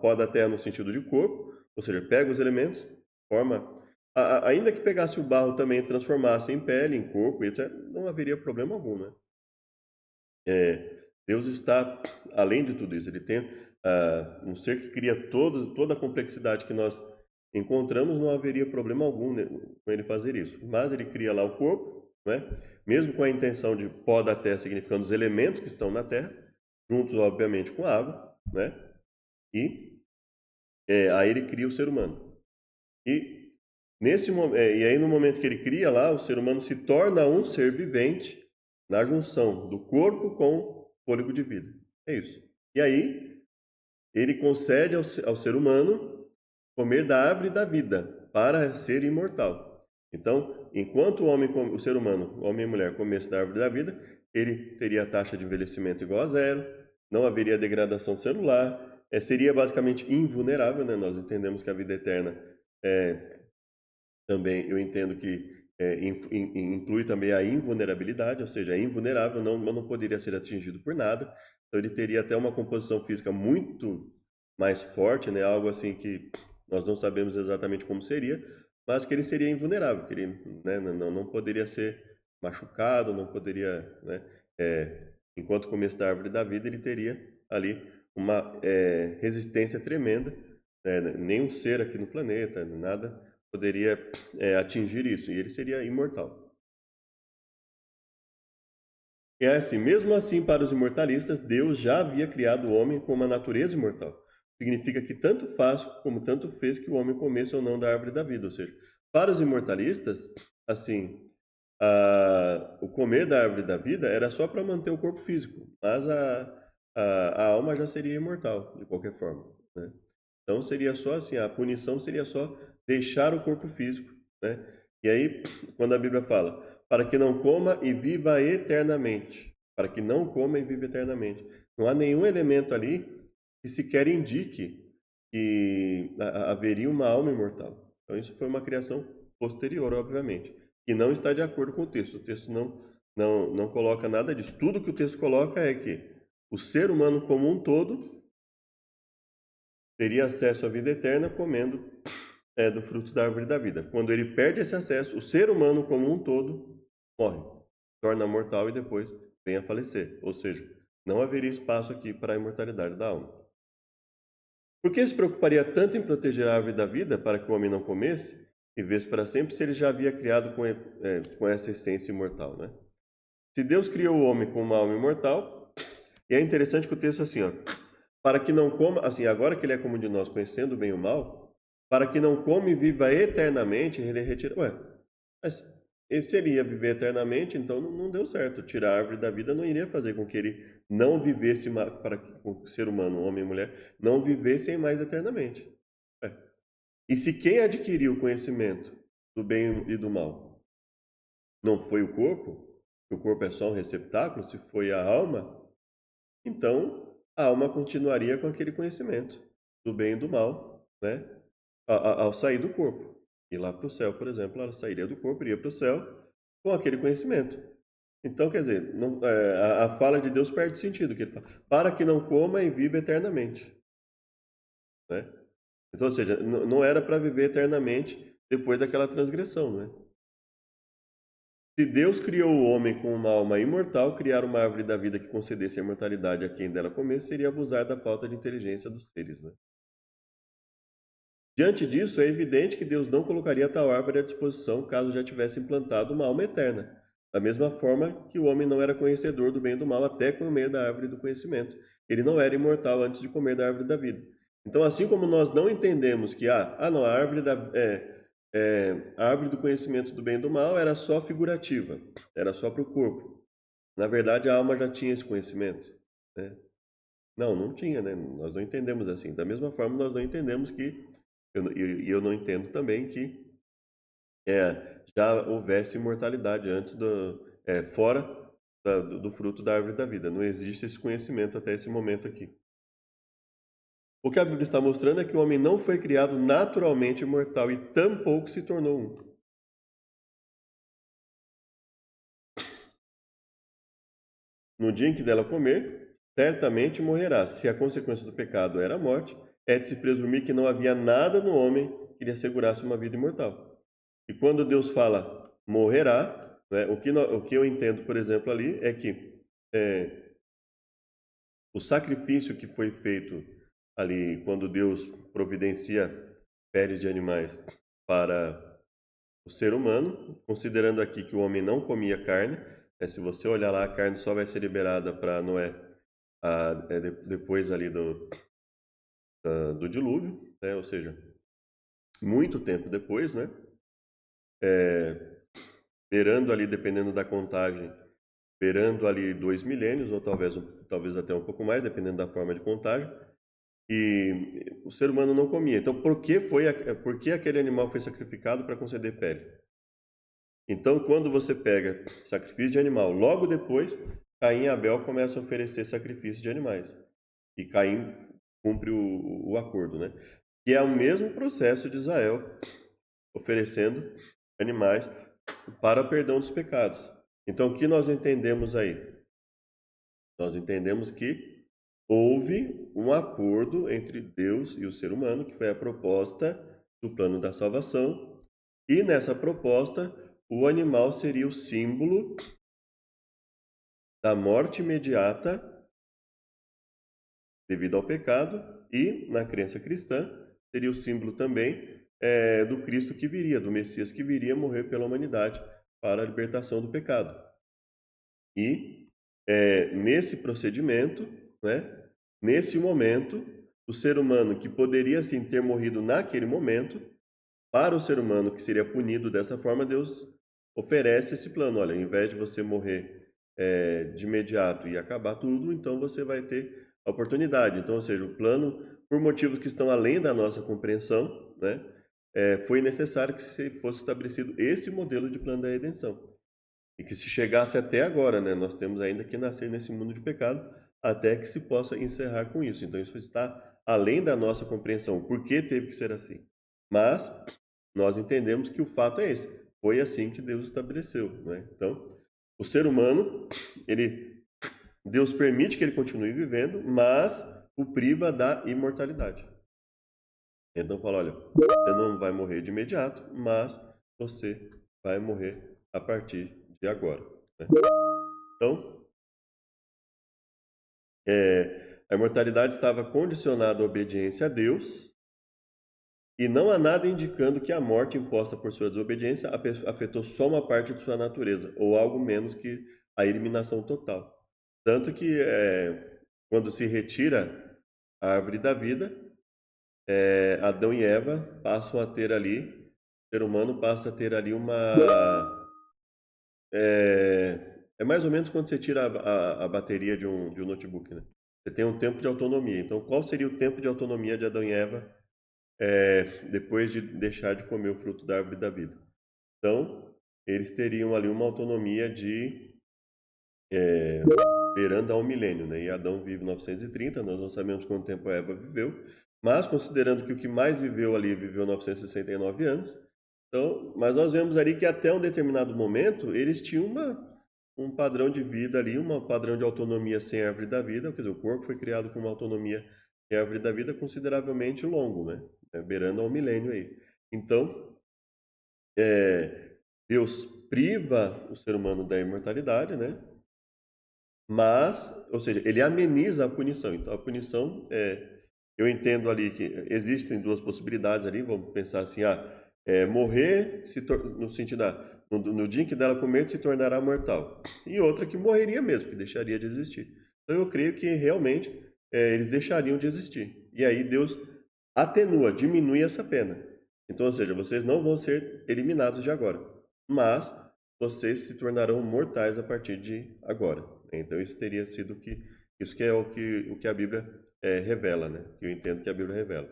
pó da terra no sentido de corpo, ou seja, pega os elementos, forma... Ainda que pegasse o barro também e transformasse em pele, em corpo, etc., não haveria problema algum, Deus está além de tudo isso. Ele tem um ser que cria toda a complexidade que nós encontramos, não haveria problema algum com ele fazer isso. Mas ele cria lá o corpo, mesmo com a intenção de pó da terra, significando os elementos que estão na terra, juntos, obviamente, com a água, E aí ele cria o ser humano. E aí no momento que ele cria lá, o ser humano se torna um ser vivente na junção do corpo com o fôlego de vida. É isso. E aí ele concede ao ser humano comer da árvore da vida para ser imortal. Então, enquanto o ser humano, o homem e mulher, comesse da árvore da vida, ele teria a taxa de envelhecimento igual a zero, não haveria degradação celular, seria basicamente invulnerável, Nós entendemos que a vida eterna também, eu entendo que inclui também a invulnerabilidade, ou seja, é invulnerável, não poderia ser atingido por nada, então ele teria até uma composição física muito mais forte, né? Algo assim que nós não sabemos exatamente como seria, mas que ele seria invulnerável, que ele, né, não poderia ser machucado, não poderia, né? Enquanto comesse da árvore da vida, ele teria ali uma resistência tremenda, né? Nenhum ser aqui no planeta, nada poderia atingir isso, e ele seria imortal. E é assim, mesmo assim, para os imortalistas, Deus já havia criado o homem com uma natureza imortal. Significa que tanto faz como tanto fez que o homem comesse ou não da árvore da vida. Ou seja, para os imortalistas, assim, o comer da árvore da vida era só para manter o corpo físico, mas a alma já seria imortal, de qualquer forma, né? Então seria só assim, a punição seria só deixar o corpo físico, né? E aí, quando a Bíblia fala, para que não coma e viva eternamente, para que não coma e viva eternamente, não há nenhum elemento ali que sequer indique que haveria uma alma imortal. Então isso foi uma criação posterior, obviamente, que não está de acordo com o texto. O texto não coloca nada disso. Tudo que o texto coloca é que o ser humano como um todo teria acesso à vida eterna comendo do fruto da árvore da vida. Quando ele perde esse acesso, o ser humano como um todo morre, torna mortal e depois vem a falecer. Ou seja, não haveria espaço aqui para a imortalidade da alma. Por que se preocuparia tanto em proteger a árvore da vida para que o homem não comesse e vivesse para sempre se ele já havia criado com essa essência imortal, né? Se Deus criou o homem com uma alma imortal, e é interessante que o texto é assim, ó, para que não coma, assim, agora que ele é como de nós, conhecendo o bem e o mal, para que não coma e viva eternamente, ele retira. Ué, mas se ele ia viver eternamente, então não deu certo. Tirar a árvore da vida não iria fazer com que ele não vivesse, para que o ser humano, homem e mulher, não vivessem mais eternamente. Ué. E se quem adquiriu o conhecimento do bem e do mal não foi o corpo é só um receptáculo, se foi a alma, então a alma continuaria com aquele conhecimento do bem e do mal, né? Ao sair do corpo. Ir lá para o céu, por exemplo, ela sairia do corpo, iria para o céu com aquele conhecimento. Então, quer dizer, a fala de Deus perde sentido, que ele fala, para que não coma e viva eternamente, né? Então, ou seja, não era para viver eternamente depois daquela transgressão, né? Se Deus criou o homem com uma alma imortal, criar uma árvore da vida que concedesse a imortalidade a quem dela comesse seria abusar da falta de inteligência dos seres, né? Diante disso, é evidente que Deus não colocaria tal árvore à disposição caso já tivesse implantado uma alma eterna. Da mesma forma que o homem não era conhecedor do bem e do mal até comer da árvore do conhecimento. Ele não era imortal antes de comer da árvore da vida. Então, assim como nós não entendemos que não, a árvore do conhecimento do bem e do mal era só figurativa, era só para o corpo. Na verdade, a alma já tinha esse conhecimento, né? Não tinha, né? Nós não entendemos assim. Da mesma forma, nós não entendemos que eu não entendo também que já houvesse imortalidade antes fora do fruto da árvore da vida. Não existe esse conhecimento até esse momento aqui. O que a Bíblia está mostrando é que o homem não foi criado naturalmente imortal e tampouco se tornou um. No dia em que dela comer, certamente morrerá. Se a consequência do pecado era a morte, é de se presumir que não havia nada no homem que lhe assegurasse uma vida imortal. E quando Deus fala morrerá, né, o que eu entendo, por exemplo, ali é que o sacrifício que foi feito ali, quando Deus providencia peles de animais para o ser humano, considerando aqui que o homem não comia carne, se você olhar lá, a carne só vai ser liberada para Noé depois ali do dilúvio, né? Ou seja, muito tempo depois, né? Beirando ali, dependendo da contagem, beirando ali 2 milênios, ou talvez até um pouco mais, dependendo da forma de contagem, e o ser humano não comia. Então, por que aquele animal foi sacrificado para conceder pele? Então, quando você pega sacrifício de animal, logo depois, Caim e Abel começam a oferecer sacrifício de animais. E Caim cumpre o acordo, né? Que é o mesmo processo de Israel, oferecendo animais para o perdão dos pecados. Então, o que nós entendemos aí? Nós entendemos que houve um acordo entre Deus e o ser humano, que foi a proposta do plano da salvação, e nessa proposta o animal seria o símbolo da morte imediata devido ao pecado, e na crença cristã seria o símbolo também do Cristo que viria, do Messias que viria morrer pela humanidade para a libertação do pecado. E nesse procedimento, né, nesse momento, o ser humano que poderia sim ter morrido naquele momento, para o ser humano que seria punido dessa forma, Deus oferece esse plano. Olha, ao invés de você morrer de imediato e acabar tudo, então você vai ter a oportunidade. Então, ou seja, o plano, por motivos que estão além da nossa compreensão, né, foi necessário que fosse estabelecido esse modelo de plano da redenção. E que se chegasse até agora, né, nós temos ainda que nascer nesse mundo de pecado até que se possa encerrar com isso. Então isso está além da nossa compreensão. Por que teve que ser assim? Mas nós entendemos que o fato é esse. Foi assim que Deus estabeleceu, né? Então, o ser humano, Deus permite que ele continue vivendo, mas o priva da imortalidade. Então fala, olha, você não vai morrer de imediato, mas você vai morrer a partir de agora, né? Então, a imortalidade estava condicionada à obediência a Deus, e não há nada indicando que a morte imposta por sua desobediência afetou só uma parte de sua natureza, ou algo menos que a eliminação total. Tanto que quando se retira a árvore da vida, Adão e Eva passam a ter ali, o ser humano passa a ter ali é mais ou menos quando você tira a bateria de um notebook, né? Você tem um tempo de autonomia. Então, qual seria o tempo de autonomia de Adão e Eva depois de deixar de comer o fruto da árvore da vida? Então, eles teriam ali uma autonomia de beirando a um milênio, né? E Adão vive 930, nós não sabemos quanto tempo a Eva viveu, mas considerando que o que mais viveu ali viveu 969 anos, então, mas nós vemos ali que até um determinado momento eles tinham um padrão de vida ali, um padrão de autonomia sem árvore da vida, quer dizer, o corpo foi criado com uma autonomia sem árvore da vida consideravelmente longo, né? Beirando ao milênio aí. Então, Deus priva o ser humano da imortalidade, né? Mas, ou seja, ele ameniza a punição. Então, a punição, eu entendo ali que existem duas possibilidades ali, vamos pensar assim, morrer no sentido no dia em que dela comer se tornará mortal. E outra que morreria mesmo, que deixaria de existir. Então eu creio que realmente eles deixariam de existir. E aí Deus atenua, diminui essa pena. Então, ou seja, vocês não vão ser eliminados de agora, mas vocês se tornarão mortais a partir de agora. Então isso teria sido isso que é o que a Bíblia revela, né? Que eu entendo que a Bíblia revela.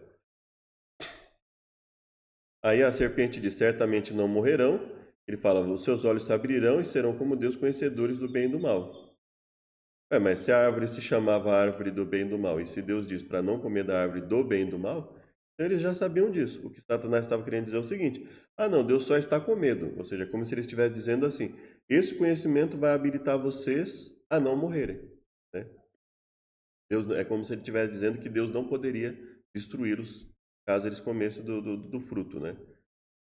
Aí a serpente diz, certamente não morrerão. Ele fala, os seus olhos se abrirão e serão como Deus, conhecedores do bem e do mal. Mas se a árvore se chamava árvore do bem e do mal, e se Deus diz para não comer da árvore do bem e do mal, então eles já sabiam disso. O que Satanás estava querendo dizer é o seguinte, não, Deus só está com medo. Ou seja, como se ele estivesse dizendo assim, esse conhecimento vai habilitar vocês a não morrerem, né? Deus, é como se ele estivesse dizendo que Deus não poderia destruí-los caso eles comessem do fruto, né?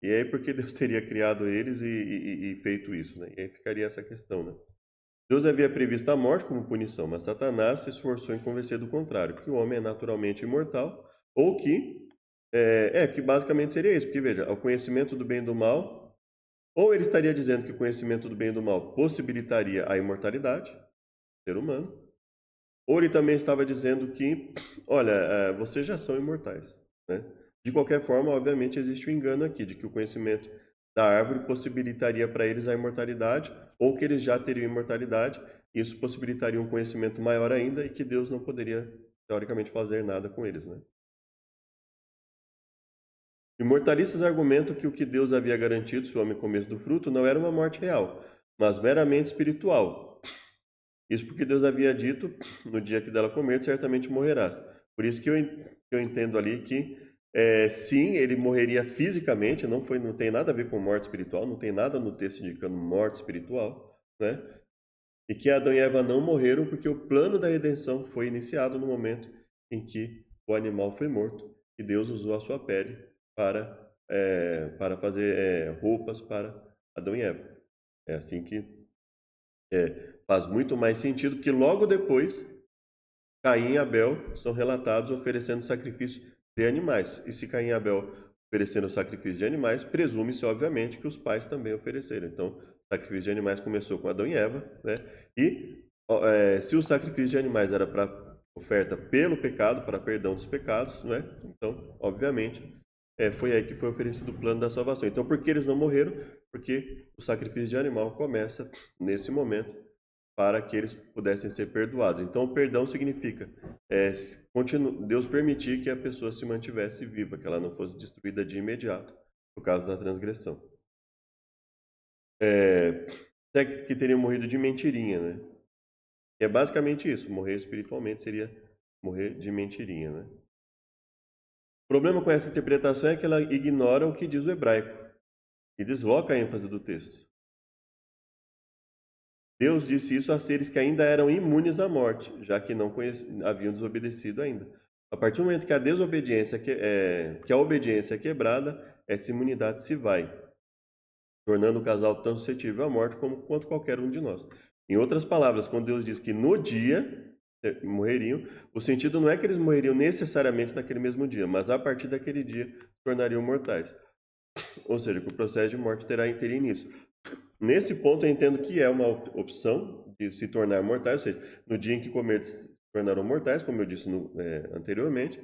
E aí, por que Deus teria criado eles e feito isso, né? E aí ficaria essa questão, né? Deus havia previsto a morte como punição, mas Satanás se esforçou em convencer do contrário, que o homem é naturalmente imortal, ou que basicamente seria isso, porque veja, o conhecimento do bem e do mal, ou ele estaria dizendo que o conhecimento do bem e do mal possibilitaria a imortalidade do ser humano, ou ele também estava dizendo que, olha, vocês já são imortais, né? De qualquer forma, obviamente, existe um engano aqui, de que o conhecimento da árvore possibilitaria para eles a imortalidade, ou que eles já teriam imortalidade, e isso possibilitaria um conhecimento maior ainda, e que Deus não poderia, teoricamente, fazer nada com eles, né? Imortalistas argumentam que o que Deus havia garantido se o homem comesse do fruto não era uma morte real, mas meramente espiritual. Isso porque Deus havia dito, no dia que dela comer, certamente morrerás. Por isso que eu entendo ali que, sim, ele morreria fisicamente, não tem nada a ver com morte espiritual, não tem nada no texto indicando morte espiritual, né? e que Adão e Eva não morreram porque o plano da redenção foi iniciado no momento em que o animal foi morto, e Deus usou a sua pele para fazer roupas para Adão e Eva. É assim que faz muito mais sentido, porque logo depois Caim e Abel são relatados oferecendo sacrifício de animais. E se Caim e Abel ofereceram sacrifício de animais, presume-se, obviamente, que os pais também ofereceram. Então, o sacrifício de animais começou com Adão e Eva, né? E se o sacrifício de animais era para oferta pelo pecado, para perdão dos pecados, né? Então, obviamente, foi aí que foi oferecido o plano da salvação. Então, por que eles não morreram? Porque o sacrifício de animal começa nesse momento para que eles pudessem ser perdoados. Então, o perdão significa Deus permitir que a pessoa se mantivesse viva, que ela não fosse destruída de imediato, no caso da transgressão. Até que teriam morrido de mentirinha, né? É basicamente isso, morrer espiritualmente seria morrer de mentirinha, né? O problema com essa interpretação é que ela ignora o que diz o hebraico e desloca a ênfase do texto. Deus disse isso a seres que ainda eram imunes à morte, já que não haviam desobedecido ainda. A partir do momento que a desobediência, que a obediência é quebrada, essa imunidade se vai, tornando o casal tão suscetível à morte quanto qualquer um de nós. Em outras palavras, quando Deus diz que no dia morreriam, o sentido não é que eles morreriam necessariamente naquele mesmo dia, mas a partir daquele dia se tornariam mortais. Ou seja, que o processo de morte teria início. Nesse ponto, eu entendo que é uma opção de se tornar mortais, ou seja, no dia em que comer se tornarão mortais, como eu disse anteriormente,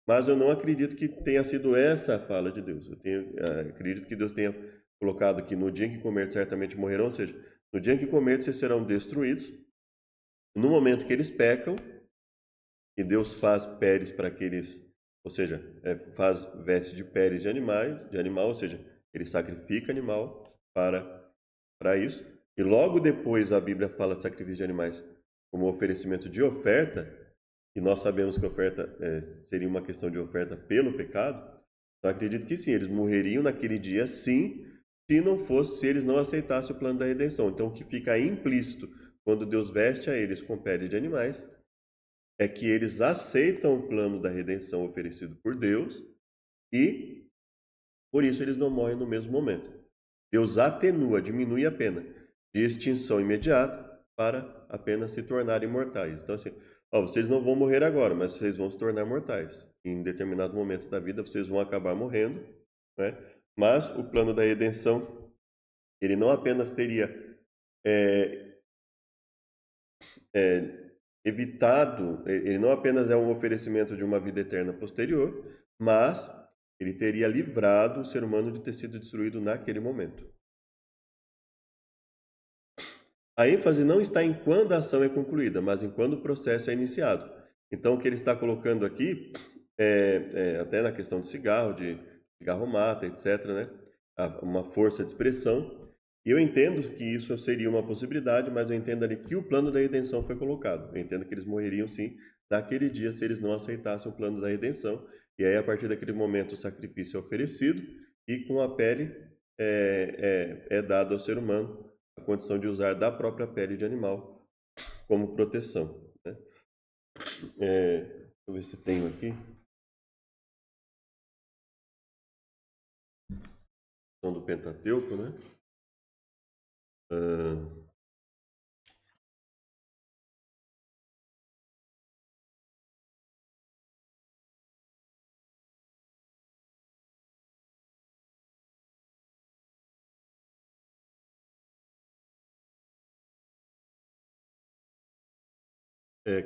mas eu não acredito que tenha sido essa a fala de Deus. Acredito que Deus tenha colocado que no dia em que comer certamente morrerão, ou seja, no dia em que comer vocês serão destruídos. No momento que eles pecam, e Deus faz peles para aqueles, ou seja, faz vestes de peles de animal, ou seja, ele sacrifica animal para isso. E logo depois a Bíblia fala de sacrifício de animais como oferecimento de oferta, e nós sabemos que oferta seria uma questão de oferta pelo pecado. Então acredito que sim, eles morreriam naquele dia, sim, se eles não aceitassem o plano da redenção. Então o que fica implícito quando Deus veste a eles com pele de animais é que eles aceitam o plano da redenção oferecido por Deus e por isso eles não morrem no mesmo momento. Deus atenua, diminui a pena de extinção imediata para apenas se tornarem mortais. Então, assim, vocês não vão morrer agora, mas vocês vão se tornar mortais. Em determinado momento da vida, vocês vão acabar morrendo, né? Mas o plano da redenção, ele não apenas teria evitado, ele não apenas é um oferecimento de uma vida eterna posterior, mas ele teria livrado o ser humano de ter sido destruído naquele momento. A ênfase não está em quando a ação é concluída, mas em quando o processo é iniciado. Então, o que ele está colocando aqui, até na questão do cigarro, de cigarro mata, etc., né? Uma força de expressão. E eu entendo que isso seria uma possibilidade, mas eu entendo ali que o plano da redenção foi colocado. Eu entendo que eles morreriam, sim, naquele dia, se eles não aceitassem o plano da redenção. E aí, a partir daquele momento, o sacrifício é oferecido e com a pele dado ao ser humano a condição de usar da própria pele de animal como proteção, né? Deixa eu ver se tenho aqui. Do Pentateuco, né?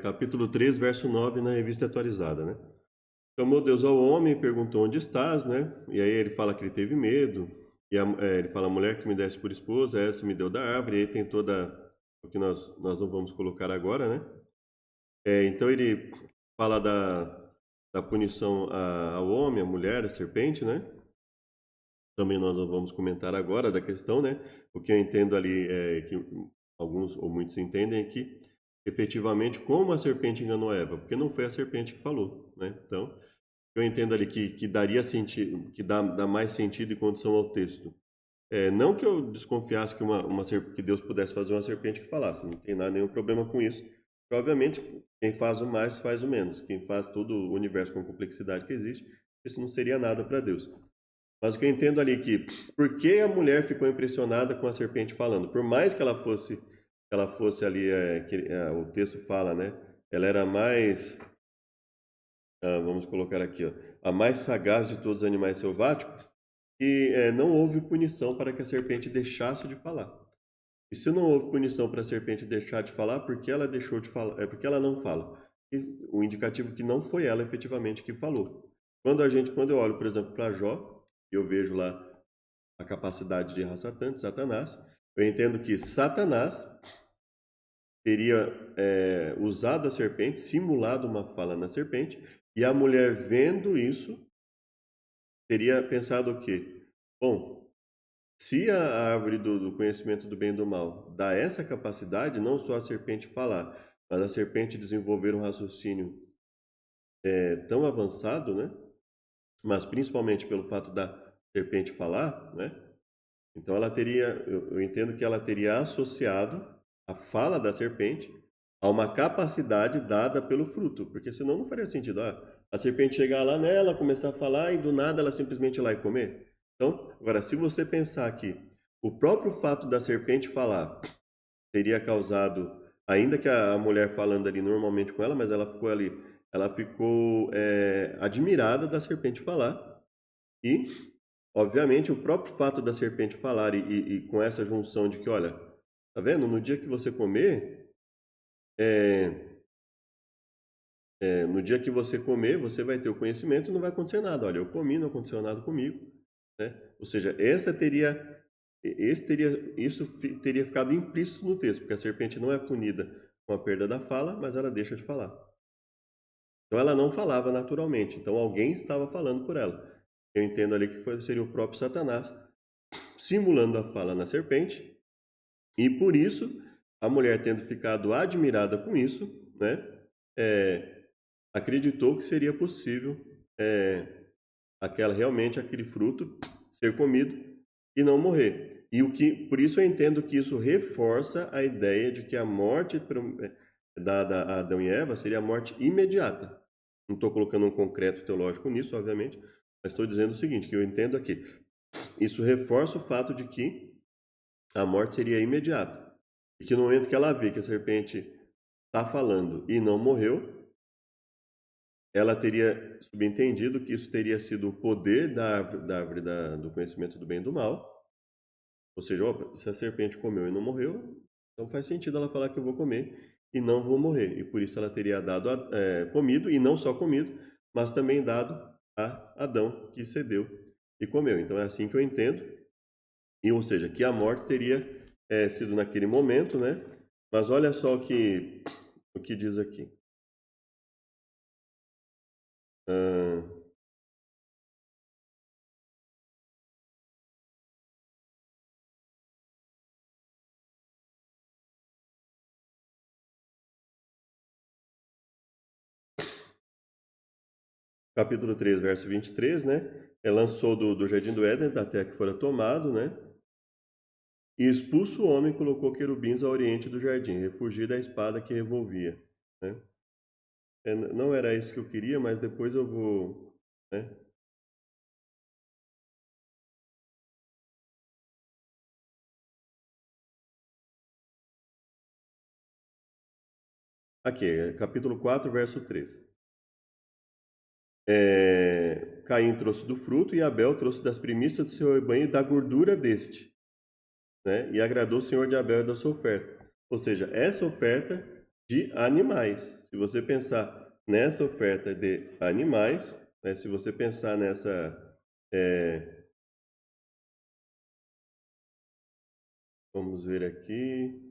Capítulo 3, verso 9, na revista atualizada, né? Chamou Deus ao homem e perguntou onde estás, né? E aí ele fala que ele teve medo. E ele fala, a mulher que me deste por esposa, essa me deu da árvore. E aí tem toda o que nós não vamos colocar agora, né? Então ele fala da punição ao homem, à mulher, à serpente, né? Também nós não vamos comentar agora da questão, né? O que eu entendo ali que alguns ou muitos entendem é que efetivamente como a serpente enganou a Eva, porque não foi a serpente que falou, né? Então, eu entendo ali que daria sentido, que dá mais sentido e condição ao texto. Não que eu desconfiasse que Deus pudesse fazer uma serpente que falasse, não tem nenhum problema com isso. Porque, obviamente, quem faz o mais faz o menos. Quem faz todo o universo com a complexidade que existe, isso não seria nada para Deus. Mas o que eu entendo ali é que, por que a mulher ficou impressionada com a serpente falando? Por mais que ela fosse ali, o texto fala, né? Ela era mais, vamos colocar aqui, ó, a mais sagaz de todos os animais selváticos, e não houve punição para que a serpente deixasse de falar. E se não houve punição para a serpente deixar de falar, por que ela deixou de falar? É porque ela não fala. O indicativo que não foi ela efetivamente que falou. Quando eu olho, por exemplo, para Jó, e eu vejo lá a capacidade de Rassatan, de Satanás, eu entendo que Satanás teria usado a serpente, simulado uma fala na serpente, e a mulher vendo isso, teria pensado o quê? Bom, se a árvore do conhecimento do bem e do mal dá essa capacidade, não só a serpente falar, mas a serpente desenvolver um raciocínio tão avançado, né? Mas principalmente pelo fato da serpente falar, né? Então ela teria, eu entendo que ela teria associado a fala da serpente a uma capacidade dada pelo fruto, porque senão não faria sentido. A serpente chegar lá nela, começar a falar e do nada ela simplesmente ir lá e comer. Então, agora, se você pensar que o próprio fato da serpente falar teria causado, ainda que a mulher falando ali normalmente com ela, mas ela ficou admirada da serpente falar e obviamente, o próprio fato da serpente falar e com essa junção de que, olha, tá vendo? No dia que você comer, no dia que você comer, você vai ter o conhecimento e não vai acontecer nada. Olha, eu comi, não aconteceu nada comigo, né? Ou seja, isso teria ficado implícito no texto, porque a serpente não é punida com a perda da fala, mas ela deixa de falar. Então ela não falava naturalmente, então alguém estava falando por ela. Eu entendo ali que seria o próprio Satanás simulando a fala na serpente, e por isso a mulher, tendo ficado admirada com isso, né, acreditou que seria possível realmente aquele fruto ser comido e não morrer. Por isso eu entendo que isso reforça a ideia de que a morte dada a Adão e Eva seria a morte imediata. Não estou colocando um concreto teológico nisso, obviamente, mas estou dizendo o seguinte, que eu entendo aqui. Isso reforça o fato de que a morte seria imediata. E que no momento que ela vê que a serpente está falando e não morreu, ela teria subentendido que isso teria sido o poder da árvore do conhecimento do bem e do mal. Ou seja, se a serpente comeu e não morreu, então faz sentido ela falar que eu vou comer e não vou morrer. E por isso ela teria comido, e não só comido, mas também dado a Adão, que cedeu e comeu. Então é assim que eu entendo. Ou seja, que a morte teria sido naquele momento, né? Mas olha só o que diz aqui. Capítulo 3, verso 23, né? Lançou do jardim do Éden, da terra que fora tomado, né? E expulso o homem, colocou querubins ao oriente do jardim, refugido da espada que revolvia, né? Não era isso que eu queria, mas depois eu vou, né? Aqui, capítulo 4, verso 3. Caim trouxe do fruto e Abel trouxe das primícias do seu rebanho e da gordura deste, né? E agradou o Senhor de Abel e da sua oferta. Ou seja, essa oferta de animais. Se você pensar nessa oferta de animais, né? Se você pensar nessa... vamos ver aqui...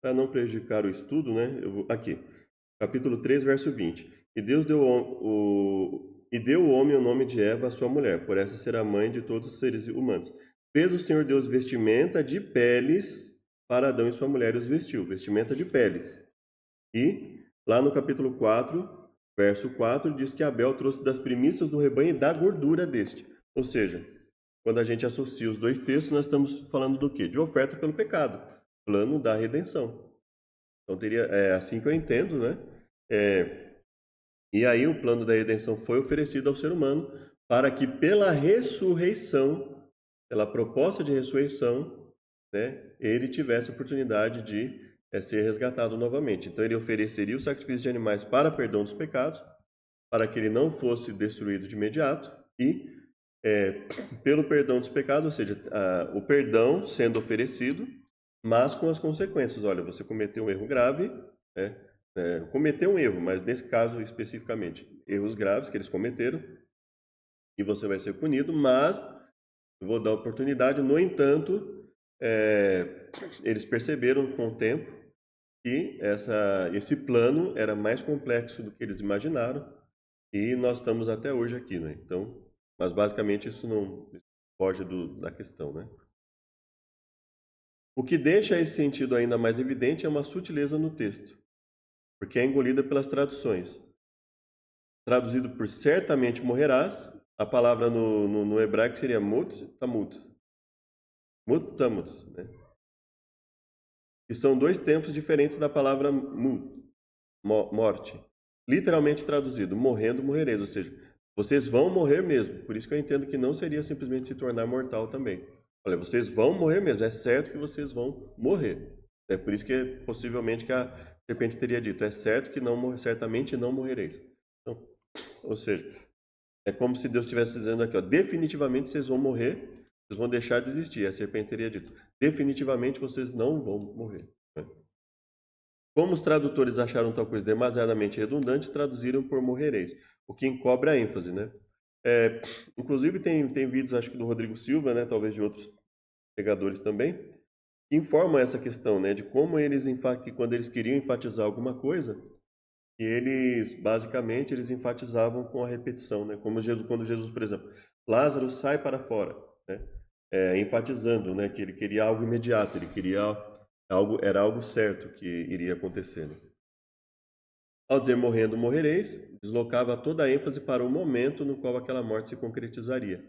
Para não prejudicar o estudo, né? Aqui, capítulo 3, verso 20. E deu o homem o nome de Eva, a sua mulher, por essa será mãe de todos os seres humanos. Fez o Senhor Deus vestimenta de peles para Adão e sua mulher, e os vestiu, vestimenta de peles. E lá no capítulo 4, verso 4, diz que Abel trouxe das primícias do rebanho e da gordura deste. Ou seja, quando a gente associa os dois textos, nós estamos falando do quê? De oferta pelo pecado, plano da redenção. Então teria, é assim que eu entendo, né? E aí o plano da redenção foi oferecido ao ser humano para que pela ressurreição, pela proposta de ressurreição, né, ele tivesse a oportunidade de ser resgatado novamente. Então ele ofereceria o sacrifício de animais para perdão dos pecados, para que ele não fosse destruído de imediato e pelo perdão dos pecados, ou seja, o perdão sendo oferecido, mas com as consequências. Olha, você cometeu um erro grave, né? Cometeu um erro, mas nesse caso especificamente, erros graves que eles cometeram, e você vai ser punido, mas eu vou dar oportunidade. No entanto, eles perceberam com o tempo que esse plano era mais complexo do que eles imaginaram, e nós estamos até hoje aqui, né? Então, mas basicamente isso não foge da questão, né? O que deixa esse sentido ainda mais evidente é uma sutileza no texto, porque é engolida pelas traduções. Traduzido por certamente morrerás, a palavra no hebraico seria mut tamut. Mut tamut, né? E são dois tempos diferentes da palavra morte. Literalmente traduzido, morrendo morrereis, ou seja, vocês vão morrer mesmo. Por isso que eu entendo que não seria simplesmente se tornar mortal também. Olha, vocês vão morrer mesmo, é certo que vocês vão morrer. É por isso que possivelmente que a serpente teria dito, é certo que não certamente não morrereis. Então, ou seja, é como se Deus estivesse dizendo aqui, ó, definitivamente vocês vão morrer, vocês vão deixar de existir. A serpente teria dito, definitivamente vocês não vão morrer. Né? Como os tradutores acharam tal coisa demasiadamente redundante, traduziram por morrereis, o que encobre a ênfase, né? Inclusive tem vídeos, acho que do Rodrigo Silva, né, talvez de outros pregadores também, que informam essa questão, né, de como eles, que quando eles queriam enfatizar alguma coisa, que eles, basicamente, eles enfatizavam com a repetição, né, como quando Jesus, por exemplo, Lázaro sai para fora, né, enfatizando, né, que ele queria algo imediato, ele queria era algo certo que iria acontecer. Né? Ao dizer morrendo, morrereis, deslocava toda a ênfase para o momento no qual aquela morte se concretizaria.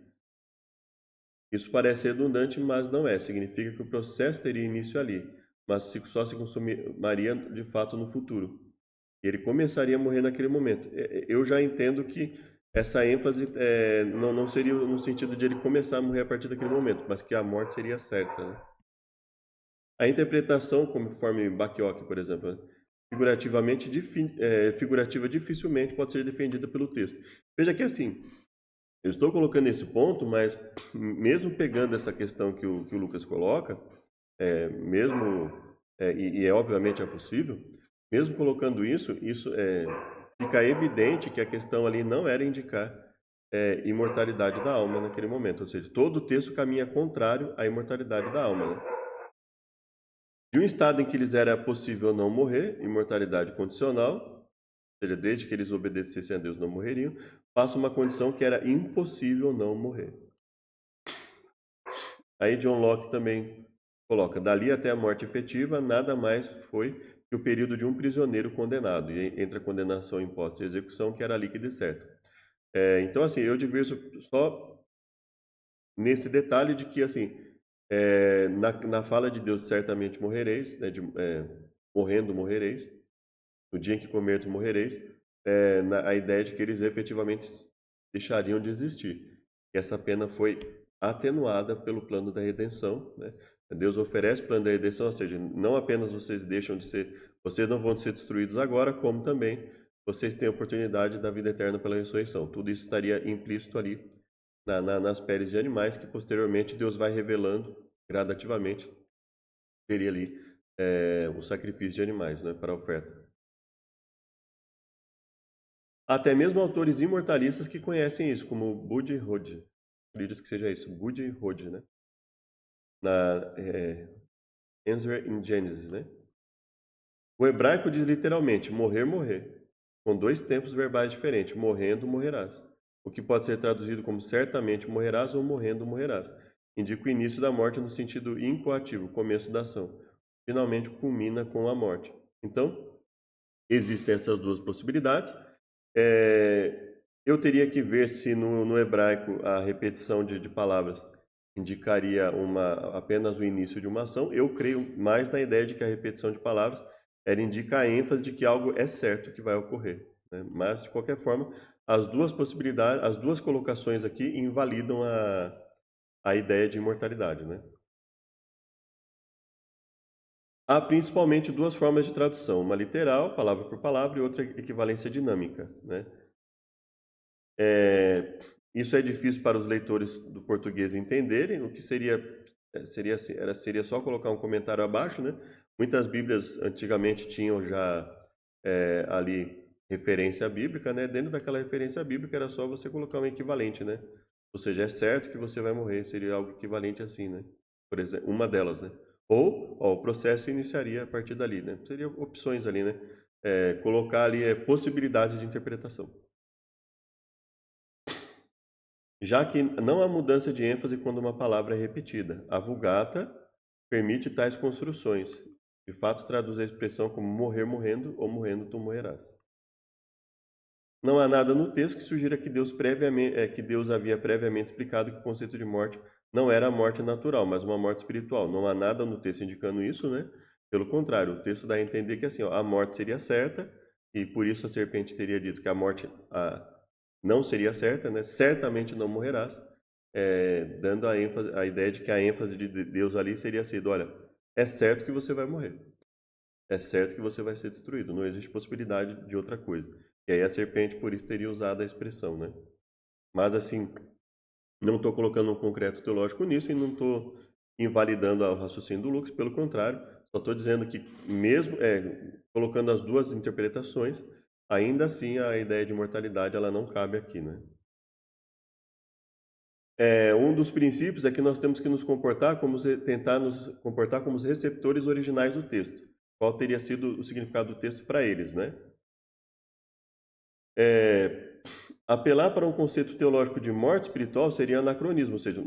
Isso parece redundante, mas não é. Significa que o processo teria início ali, mas só se consumaria de fato no futuro. E ele começaria a morrer naquele momento. Eu já entendo que essa ênfase não seria no sentido de ele começar a morrer a partir daquele momento, mas que a morte seria certa. Né? A interpretação, conforme Bacchiocchi, por exemplo, figurativa dificilmente pode ser defendida pelo texto. Veja que assim, eu estou colocando esse ponto, mas mesmo pegando essa questão que o Lucas coloca, obviamente é possível, mesmo colocando isso fica evidente que a questão ali não era indicar imortalidade da alma naquele momento, ou seja, todo o texto caminha contrário à imortalidade da alma. Né? De um estado em que lhes era possível não morrer, imortalidade condicional, ou seja, desde que eles obedecessem a Deus não morreriam, passa uma condição que era impossível não morrer. Aí John Locke também coloca, dali até a morte efetiva, nada mais foi que o período de um prisioneiro condenado, e entre a condenação imposta e a execução, que era líquida e certa. Então, assim, eu divirjo só nesse detalhe de que, assim, na fala de Deus, certamente morrereis, né, morrendo morrereis, no dia em que comerdes morrereis, a ideia de que eles efetivamente deixariam de existir. E essa pena foi atenuada pelo plano da redenção. Né? Deus oferece o plano da redenção, ou seja, não apenas vocês vocês não vão ser destruídos agora, como também vocês têm a oportunidade da vida eterna pela ressurreição. Tudo isso estaria implícito ali nas peles de animais, que posteriormente Deus vai revelando gradativamente, seria ali o sacrifício de animais, né, para a oferta. Até mesmo autores imortalistas que conhecem isso, como Budi Hodge. Acredito que seja isso, Budi Hodge, né? Na Answer in Genesis, né? O hebraico diz literalmente, morrer, morrer, com dois tempos verbais diferentes, morrendo, morrerás. O que pode ser traduzido como certamente morrerás ou morrendo, morrerás. Indica o início da morte no sentido incoativo, começo da ação. Finalmente culmina com a morte. Então, existem essas duas possibilidades. Eu teria que ver se no hebraico a repetição de palavras indicaria apenas o início de uma ação. Eu creio mais na ideia de que a repetição de palavras ela indica a ênfase de que algo é certo que vai ocorrer, né? Mas, de qualquer forma, as duas possibilidades, as duas colocações aqui invalidam a ideia de imortalidade, né? Há principalmente duas formas de tradução, uma literal, palavra por palavra, e outra equivalência dinâmica, né? Isso é difícil para os leitores do português entenderem, o que seria só colocar um comentário abaixo, né? Muitas Bíblias antigamente tinham já ali referência bíblica, né? Dentro daquela referência bíblica era só você colocar um equivalente, né? Ou seja, é certo que você vai morrer, seria algo equivalente assim, né? Por exemplo, uma delas, né? Ou, ó, o processo iniciaria a partir dali, né? Seria opções ali, né? Colocar ali possibilidades de interpretação. Já que não há mudança de ênfase quando uma palavra é repetida. A Vulgata permite tais construções. De fato, traduz a expressão como morrer morrendo ou morrendo tu morrerás. Não há nada no texto que sugira que Deus havia previamente explicado que o conceito de morte não era a morte natural, mas uma morte espiritual. Não há nada no texto indicando isso, né? Pelo contrário, o texto dá a entender que assim, ó, a morte seria certa e por isso a serpente teria dito que a morte não seria certa, né? Certamente não morrerás, dando a ideia de que a ênfase de Deus ali seria sido, olha, é certo que você vai morrer. É certo que você vai ser destruído, não existe possibilidade de outra coisa. E aí a serpente, por isso, teria usado a expressão, né? Mas, assim, não estou colocando um concreto teológico nisso e não estou invalidando o raciocínio do Lucas, pelo contrário, só estou dizendo que, mesmo colocando as duas interpretações, ainda assim a ideia de imortalidade ela não cabe aqui, né? Um dos princípios é que nós temos que nos comportar tentar nos comportar como os receptores originais do texto. Qual teria sido o significado do texto para eles, né? Apelar para um conceito teológico de morte espiritual seria anacronismo, ou seja,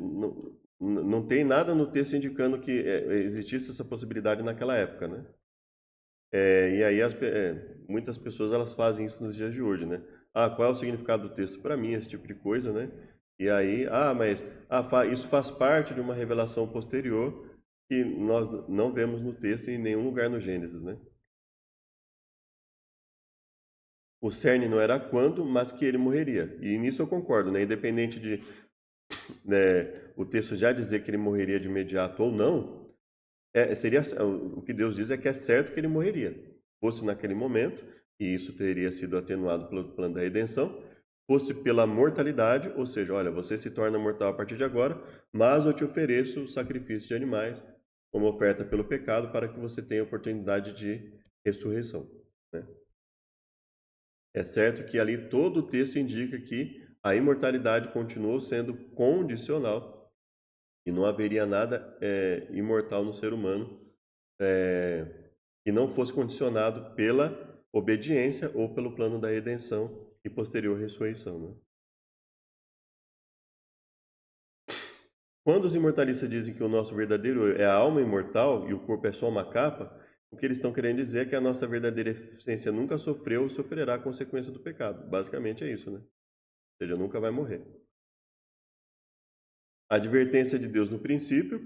não tem nada no texto indicando que existisse essa possibilidade naquela época, né? E aí muitas pessoas elas fazem isso nos dias de hoje, né? Ah, qual é o significado do texto para mim, esse tipo de coisa, né? E aí, isso faz parte de uma revelação posterior que nós não vemos no texto em nenhum lugar no Gênesis, né? O cerne não era quando, mas que ele morreria. E nisso eu concordo, né? Independente de o texto já dizer que ele morreria de imediato ou não, o que Deus diz é que é certo que ele morreria. Fosse naquele momento, e isso teria sido atenuado pelo plano da redenção, fosse pela mortalidade, ou seja, olha, você se torna mortal a partir de agora, mas eu te ofereço o sacrifício de animais como oferta pelo pecado para que você tenha oportunidade de ressurreição, né? É certo que ali todo o texto indica que a imortalidade continuou sendo condicional e não haveria nada imortal no ser humano que não fosse condicionado pela obediência ou pelo plano da redenção e posterior ressurreição, né? Quando os imortalistas dizem que o nosso verdadeiro eu é a alma imortal e o corpo é só uma capa, o que eles estão querendo dizer é que a nossa verdadeira essência nunca sofreu ou sofrerá a consequência do pecado. Basicamente é isso, né? Ou seja, nunca vai morrer. A advertência de Deus no princípio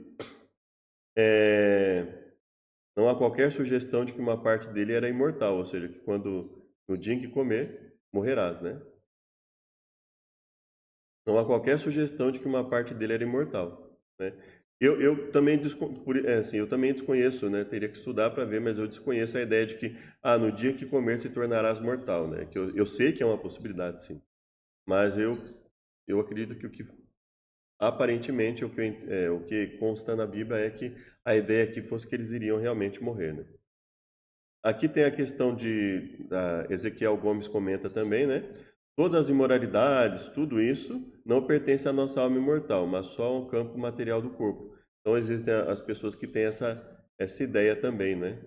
não há qualquer sugestão de que uma parte dele era imortal, ou seja, que no dia em que comer, morrerás, né? Não há qualquer sugestão de que uma parte dele era imortal, né? Eu também eu também desconheço, né? Teria que estudar para ver, mas eu desconheço a ideia de que no dia que comer se tornarás mortal, né? Que eu sei que é uma possibilidade, sim, mas eu acredito que aparentemente o que consta na Bíblia é que a ideia aqui fosse que eles iriam realmente morrer, né? Aqui tem a questão Ezequiel Gomes comenta também, né? Todas as imoralidades, tudo isso, não pertence à nossa alma imortal, mas só ao campo material do corpo. Então existem as pessoas que têm essa ideia também, né?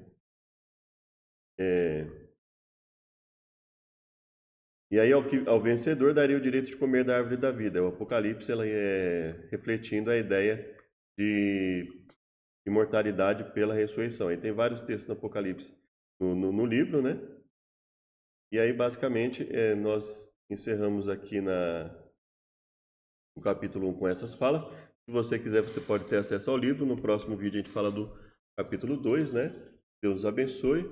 E aí ao vencedor daria o direito de comer da árvore da vida. O Apocalipse ela é refletindo a ideia de imortalidade pela ressurreição. Aí tem vários textos no Apocalipse no livro, né? E aí, basicamente, nós encerramos aqui no capítulo 1 com essas falas. Se Se você quiser, você pode ter acesso ao livro. No próximo vídeo a gente fala do capítulo 2, né? Deus os abençoe.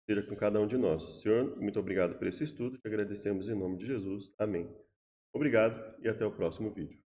Seja com cada um de nós. Senhor, muito obrigado por esse estudo. Te agradecemos em nome de Jesus. Amém. Obrigado e até o próximo vídeo.